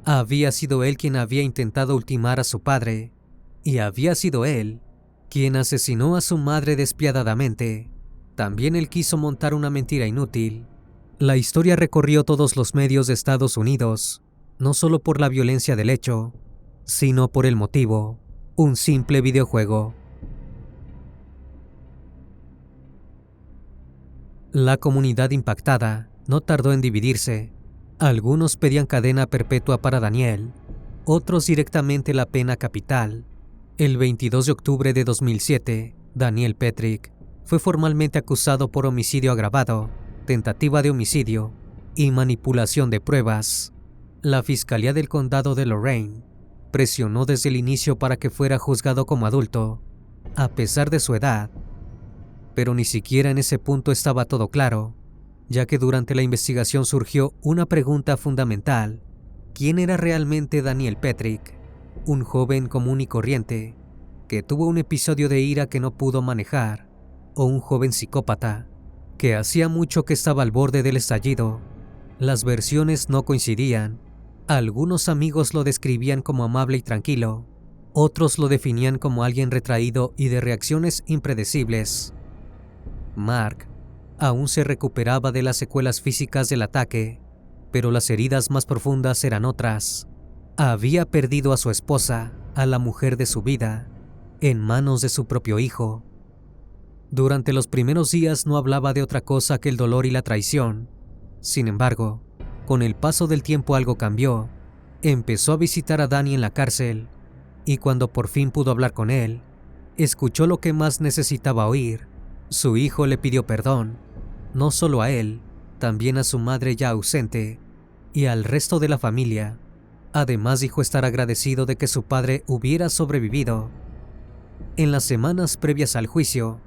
Había sido él quien había intentado ultimar a su padre. Y había sido él quien asesinó a su madre despiadadamente. También él quiso montar una mentira inútil. La historia recorrió todos los medios de Estados Unidos, no solo por la violencia del hecho, sino por el motivo: un simple videojuego. La comunidad impactada no tardó en dividirse. Algunos pedían cadena perpetua para Daniel, otros directamente la pena capital. El 22 de octubre de 2007, Daniel Petrick fue formalmente acusado por homicidio agravado, tentativa de homicidio y manipulación de pruebas. La Fiscalía del Condado de Lorain presionó desde el inicio para que fuera juzgado como adulto, a pesar de su edad. Pero ni siquiera en ese punto estaba todo claro, ya que durante la investigación surgió una pregunta fundamental: ¿quién era realmente Daniel Petrick? Un joven común y corriente, que tuvo un episodio de ira que no pudo manejar, o un joven psicópata, que hacía mucho que estaba al borde del estallido. Las versiones no coincidían. Algunos amigos lo describían como amable y tranquilo, otros lo definían como alguien retraído y de reacciones impredecibles. Mark aún se recuperaba de las secuelas físicas del ataque, pero las heridas más profundas eran otras. Había perdido a su esposa, a la mujer de su vida, en manos de su propio hijo. Durante los primeros días no hablaba de otra cosa que el dolor y la traición. Sin embargo, con el paso del tiempo algo cambió. Empezó a visitar a Danny en la cárcel, y cuando por fin pudo hablar con él, escuchó lo que más necesitaba oír. Su hijo le pidió perdón, no solo a él, también a su madre ya ausente, y al resto de la familia. Además dijo estar agradecido de que su padre hubiera sobrevivido. En las semanas previas al juicio,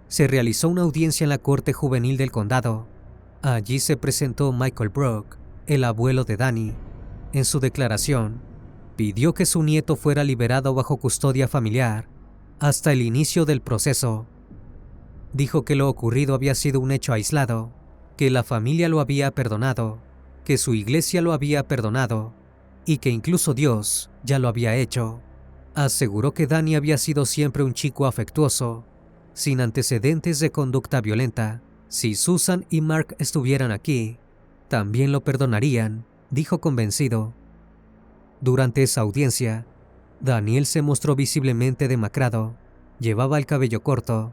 se realizó una audiencia en la Corte Juvenil del Condado. Allí se presentó Michael Brook, el abuelo de Danny. En su declaración, pidió que su nieto fuera liberado bajo custodia familiar hasta el inicio del proceso. Dijo que lo ocurrido había sido un hecho aislado, que la familia lo había perdonado, que su iglesia lo había perdonado y que incluso Dios ya lo había hecho. Aseguró que Danny había sido siempre un chico afectuoso, sin antecedentes de conducta violenta. Si Susan y Mark estuvieran aquí, también lo perdonarían, dijo convencido. Durante esa audiencia, Daniel se mostró visiblemente demacrado. Llevaba el cabello corto,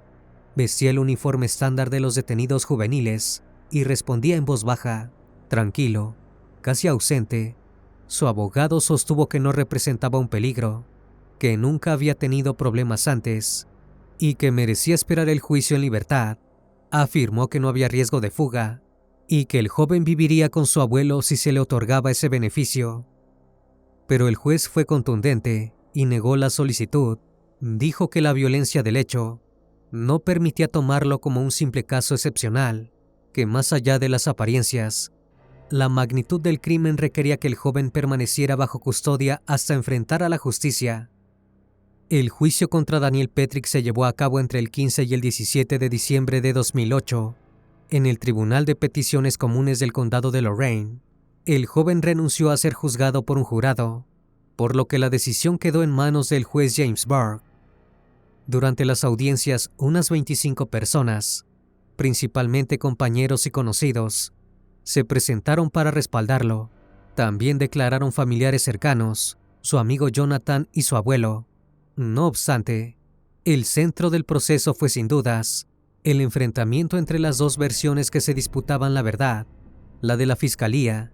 vestía el uniforme estándar de los detenidos juveniles y respondía en voz baja, tranquilo, casi ausente. Su abogado sostuvo que no representaba un peligro, que nunca había tenido problemas antes y que merecía esperar el juicio en libertad. Afirmó que no había riesgo de fuga y que el joven viviría con su abuelo si se le otorgaba ese beneficio. Pero el juez fue contundente y negó la solicitud. Dijo que la violencia del hecho no permitía tomarlo como un simple caso excepcional, que más allá de las apariencias, la magnitud del crimen requería que el joven permaneciera bajo custodia hasta enfrentar a la justicia. El juicio contra Daniel Petrick se llevó a cabo entre el 15 y el 17 de diciembre de 2008, en el Tribunal de Peticiones Comunes del Condado de Lorain. El joven renunció a ser juzgado por un jurado, por lo que la decisión quedó en manos del juez James Burke. Durante las audiencias, unas 25 personas, principalmente compañeros y conocidos, se presentaron para respaldarlo. También declararon familiares cercanos, su amigo Jonathan y su abuelo. No obstante, el centro del proceso fue sin dudas el enfrentamiento entre las dos versiones que se disputaban la verdad, la de la fiscalía,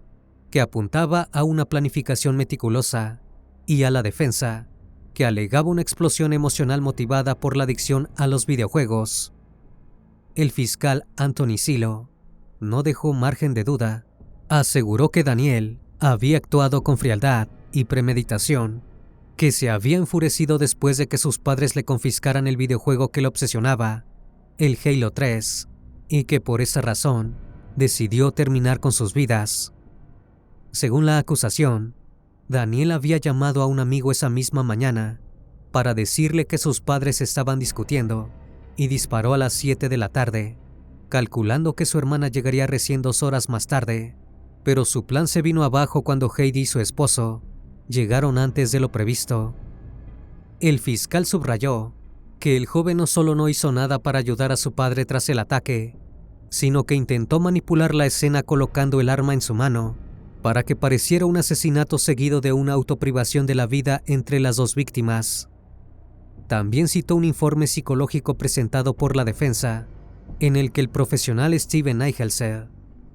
que apuntaba a una planificación meticulosa, y a la defensa, que alegaba una explosión emocional motivada por la adicción a los videojuegos. El fiscal Anthony Silo no dejó margen de duda. Aseguró que Daniel había actuado con frialdad y premeditación, que se había enfurecido después de que sus padres le confiscaran el videojuego que lo obsesionaba, el Halo 3, y que por esa razón decidió terminar con sus vidas. Según la acusación, Daniel había llamado a un amigo esa misma mañana para decirle que sus padres estaban discutiendo y disparó a las 7 de la tarde, calculando que su hermana llegaría recién 2 horas más tarde, pero su plan se vino abajo cuando Heidi y su esposo llegaron antes de lo previsto. El fiscal subrayó que el joven no solo no hizo nada para ayudar a su padre tras el ataque, sino que intentó manipular la escena colocando el arma en su mano para que pareciera un asesinato seguido de una autoprivación de la vida entre las dos víctimas. También citó un informe psicológico presentado por la defensa, en el que el profesional Steven Eichelsel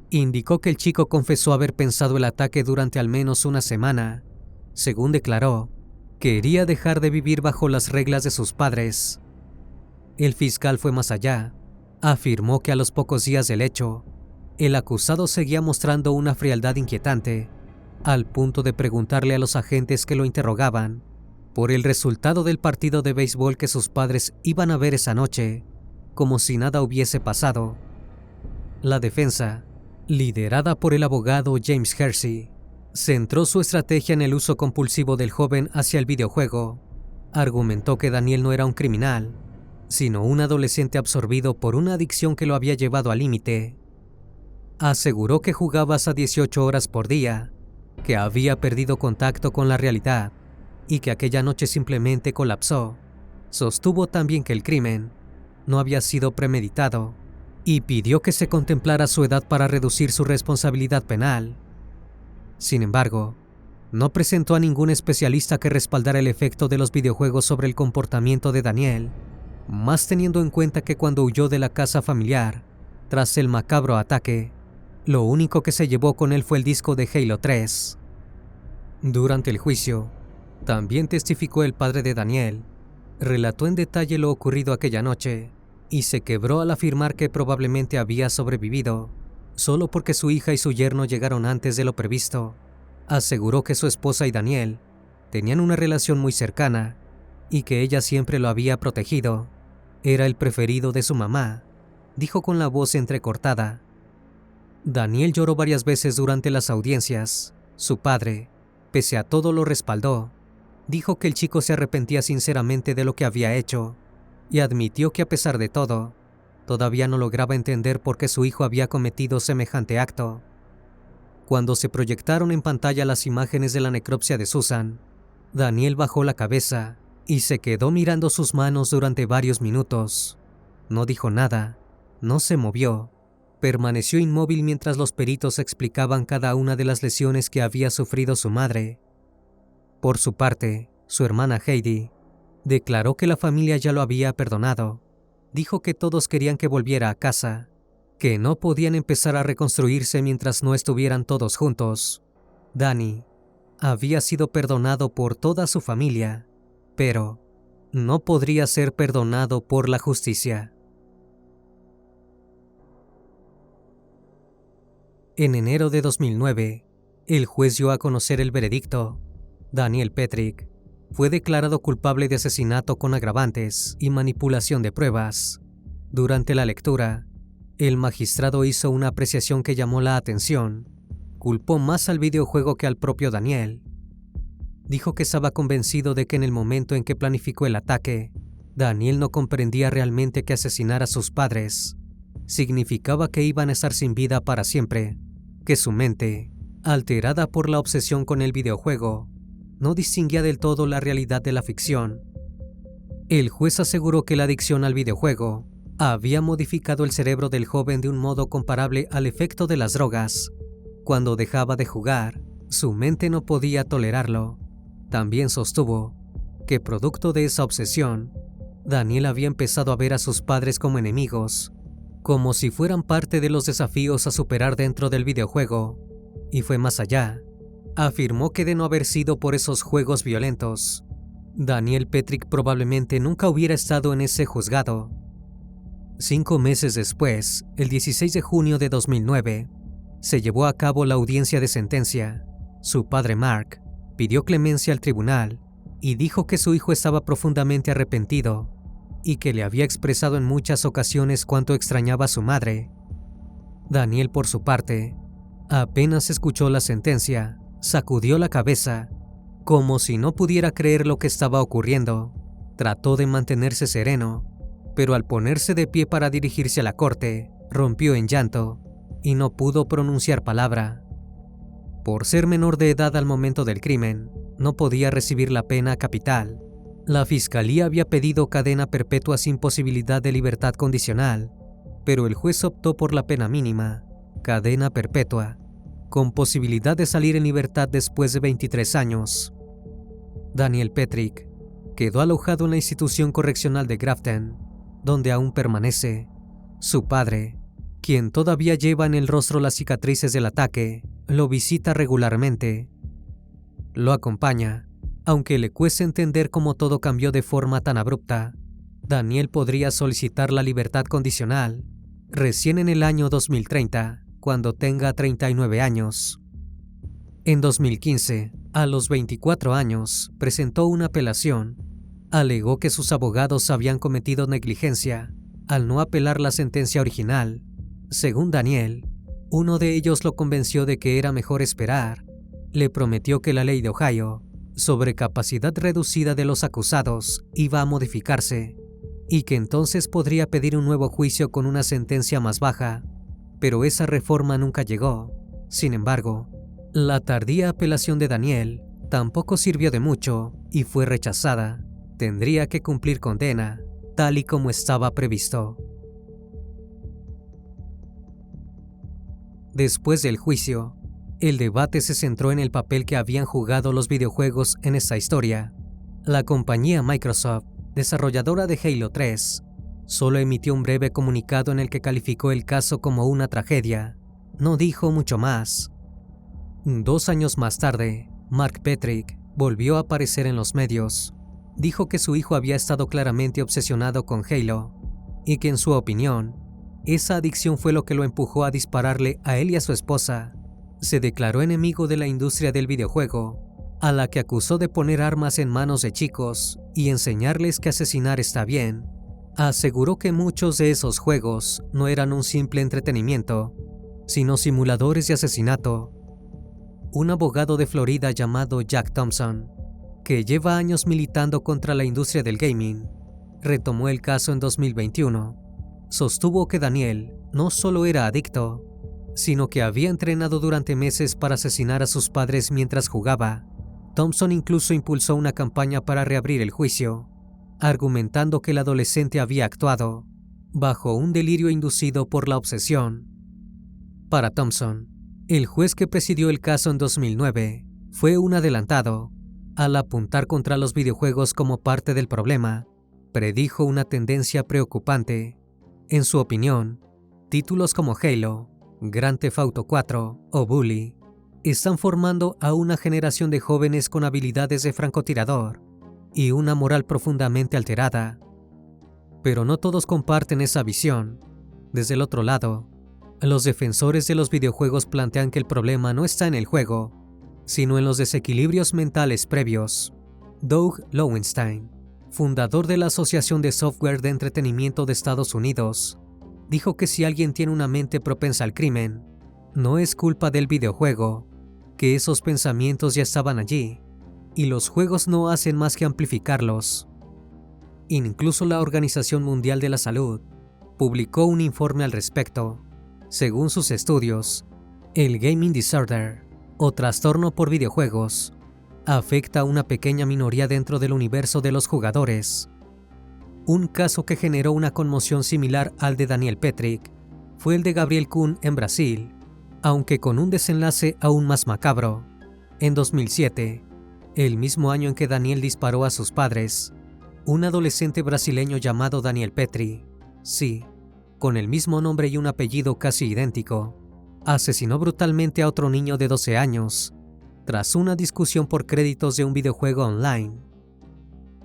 indicó que el chico confesó haber pensado el ataque durante al menos una semana. Según declaró, quería dejar de vivir bajo las reglas de sus padres. El fiscal fue más allá. Afirmó que a los pocos días del hecho, el acusado seguía mostrando una frialdad inquietante, al punto de preguntarle a los agentes que lo interrogaban por el resultado del partido de béisbol que sus padres iban a ver esa noche, como si nada hubiese pasado. La defensa, liderada por el abogado James Hersey, centró su estrategia en el uso compulsivo del joven hacia el videojuego. Argumentó que Daniel no era un criminal, sino un adolescente absorbido por una adicción que lo había llevado al límite. Aseguró que jugaba hasta 18 horas por día, que había perdido contacto con la realidad y que aquella noche simplemente colapsó. Sostuvo también que el crimen no había sido premeditado y pidió que se contemplara su edad para reducir su responsabilidad penal. Sin embargo, no presentó a ningún especialista que respaldara el efecto de los videojuegos sobre el comportamiento de Daniel, más teniendo en cuenta que cuando huyó de la casa familiar, tras el macabro ataque, lo único que se llevó con él fue el disco de Halo 3. Durante el juicio, también testificó el padre de Daniel. Relató en detalle lo ocurrido aquella noche y se quebró al afirmar que probablemente había sobrevivido solo porque su hija y su yerno llegaron antes de lo previsto. Aseguró que su esposa y Daniel tenían una relación muy cercana y que ella siempre lo había protegido. Era el preferido de su mamá, dijo con la voz entrecortada. Daniel lloró varias veces durante las audiencias. Su padre, pese a todo, lo respaldó. Dijo que el chico se arrepentía sinceramente de lo que había hecho y admitió que a pesar de todo, todavía no lograba entender por qué su hijo había cometido semejante acto. Cuando se proyectaron en pantalla las imágenes de la necropsia de Susan, Daniel bajó la cabeza y se quedó mirando sus manos durante varios minutos. No dijo nada, no se movió, Permaneció inmóvil mientras los peritos explicaban cada una de las lesiones que había sufrido su madre. Por su parte, su hermana Heidi declaró que la familia ya lo había perdonado. Dijo que todos querían que volviera a casa, que no podían empezar a reconstruirse mientras no estuvieran todos juntos. Danny había sido perdonado por toda su familia, pero no podría ser perdonado por la justicia. En enero de 2009, el juez dio a conocer el veredicto. Daniel Petrick fue declarado culpable de asesinato con agravantes y manipulación de pruebas. Durante la lectura, el magistrado hizo una apreciación que llamó la atención. Culpó más al videojuego que al propio Daniel. Dijo que estaba convencido de que en el momento en que planificó el ataque, Daniel no comprendía realmente que asesinar a sus padres significaba que iban a estar sin vida para siempre, que su mente, alterada por la obsesión con el videojuego, no distinguía del todo la realidad de la ficción. El juez aseguró que la adicción al videojuego había modificado el cerebro del joven de un modo comparable al efecto de las drogas. Cuando dejaba de jugar, su mente no podía tolerarlo. También sostuvo que, producto de esa obsesión, Daniel había empezado a ver a sus padres como enemigos, como si fueran parte de los desafíos a superar dentro del videojuego, y fue más allá. Afirmó que de no haber sido por esos juegos violentos, Daniel Petrick probablemente nunca hubiera estado en ese juzgado. 5 meses después, el 16 de junio de 2009, se llevó a cabo la audiencia de sentencia. Su padre Mark pidió clemencia al tribunal y dijo que su hijo estaba profundamente arrepentido y que le había expresado en muchas ocasiones cuánto extrañaba a su madre. Daniel, por su parte, apenas escuchó la sentencia, sacudió la cabeza, como si no pudiera creer lo que estaba ocurriendo. Trató de mantenerse sereno, pero al ponerse de pie para dirigirse a la corte, rompió en llanto y no pudo pronunciar palabra. Por ser menor de edad al momento del crimen, no podía recibir la pena capital. La fiscalía había pedido cadena perpetua sin posibilidad de libertad condicional, pero el juez optó por la pena mínima, cadena perpetua, con posibilidad de salir en libertad después de 23 años. Daniel Petrick quedó alojado en la institución correccional de Grafton, donde aún permanece. Su padre, quien todavía lleva en el rostro las cicatrices del ataque, lo visita regularmente. Lo acompaña, aunque le cueste entender cómo todo cambió de forma tan abrupta. Daniel podría solicitar la libertad condicional recién en el año 2030, cuando tenga 39 años. En 2015, a los 24 años, presentó una apelación. Alegó que sus abogados habían cometido negligencia al no apelar la sentencia original. Según Daniel, uno de ellos lo convenció de que era mejor esperar. Le prometió que la ley de Ohio sobre capacidad reducida de los acusados iba a modificarse y que entonces podría pedir un nuevo juicio con una sentencia más baja, pero esa reforma nunca llegó. Sin embargo, la tardía apelación de Daniel tampoco sirvió de mucho y fue rechazada. Tendría que cumplir condena, tal y como estaba previsto. Después del juicio, el debate se centró en el papel que habían jugado los videojuegos en esta historia. La compañía Microsoft, desarrolladora de Halo 3, solo emitió un breve comunicado en el que calificó el caso como una tragedia. No dijo mucho más. 2 años más tarde, Mark Petrick volvió a aparecer en los medios. Dijo que su hijo había estado claramente obsesionado con Halo y que, en su opinión, esa adicción fue lo que lo empujó a dispararle a él y a su esposa. Se declaró enemigo de la industria del videojuego, a la que acusó de poner armas en manos de chicos y enseñarles que asesinar está bien. Aseguró que muchos de esos juegos no eran un simple entretenimiento, sino simuladores de asesinato. Un abogado de Florida llamado Jack Thompson, que lleva años militando contra la industria del gaming, retomó el caso en 2021. Sostuvo que Daniel no solo era adicto, sino que había entrenado durante meses para asesinar a sus padres mientras jugaba. Thompson incluso impulsó una campaña para reabrir el juicio, argumentando que el adolescente había actuado bajo un delirio inducido por la obsesión. Para Thompson, el juez que presidió el caso en 2009 fue un adelantado. Al apuntar contra los videojuegos como parte del problema, predijo una tendencia preocupante. En su opinión, títulos como Halo, Grand Theft Auto 4 o Bully están formando a una generación de jóvenes con habilidades de francotirador y una moral profundamente alterada. Pero no todos comparten esa visión. Desde el otro lado, los defensores de los videojuegos plantean que el problema no está en el juego, sino en los desequilibrios mentales previos. Doug Lowenstein, fundador de la Asociación de Software de Entretenimiento de Estados Unidos, dijo que si alguien tiene una mente propensa al crimen, no es culpa del videojuego, que esos pensamientos ya estaban allí, y los juegos no hacen más que amplificarlos. Incluso la Organización Mundial de la Salud publicó un informe al respecto. Según sus estudios, el gaming disorder, o trastorno por videojuegos, afecta a una pequeña minoría dentro del universo de los jugadores. Un caso que generó una conmoción similar al de Daniel Petrick fue el de Gabriel Kuhn en Brasil, aunque con un desenlace aún más macabro. En 2007, el mismo año en que Daniel disparó a sus padres, un adolescente brasileño llamado Daniel Petri, sí, con el mismo nombre y un apellido casi idéntico, asesinó brutalmente a otro niño de 12 años, tras una discusión por créditos de un videojuego online.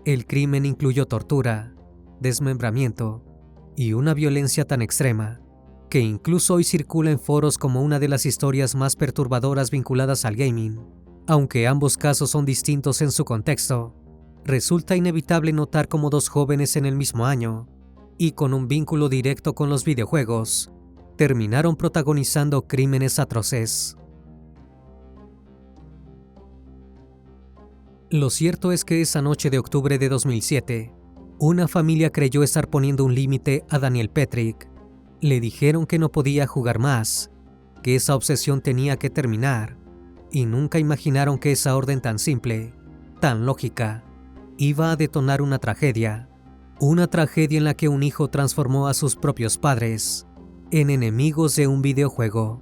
El crimen incluyó tortura, desmembramiento y una violencia tan extrema que incluso hoy circula en foros como una de las historias más perturbadoras vinculadas al gaming. Aunque ambos casos son distintos en su contexto, resulta inevitable notar cómo dos jóvenes en el mismo año, y con un vínculo directo con los videojuegos, terminaron protagonizando crímenes atroces. Lo cierto es que esa noche de octubre de 2007, una familia creyó estar poniendo un límite a Daniel Petrick. Le dijeron que no podía jugar más, que esa obsesión tenía que terminar, y nunca imaginaron que esa orden tan simple, tan lógica, iba a detonar una tragedia en la que un hijo transformó a sus propios padres en enemigos de un videojuego.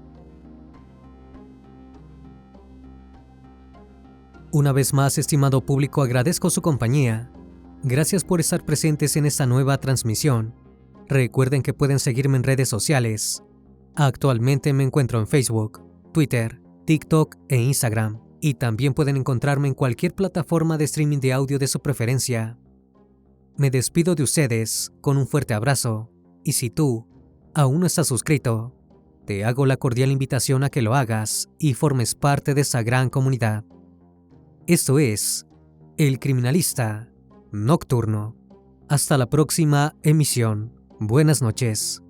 Una vez más, estimado público, agradezco su compañía. Gracias por estar presentes en esta nueva transmisión. Recuerden que pueden seguirme en redes sociales. Actualmente me encuentro en Facebook, Twitter, TikTok e Instagram, y también pueden encontrarme en cualquier plataforma de streaming de audio de su preferencia. Me despido de ustedes con un fuerte abrazo, y si tú aún no estás suscrito, te hago la cordial invitación a que lo hagas y formes parte de esta gran comunidad. Esto es El Criminalista Nocturno. Hasta la próxima emisión. Buenas noches.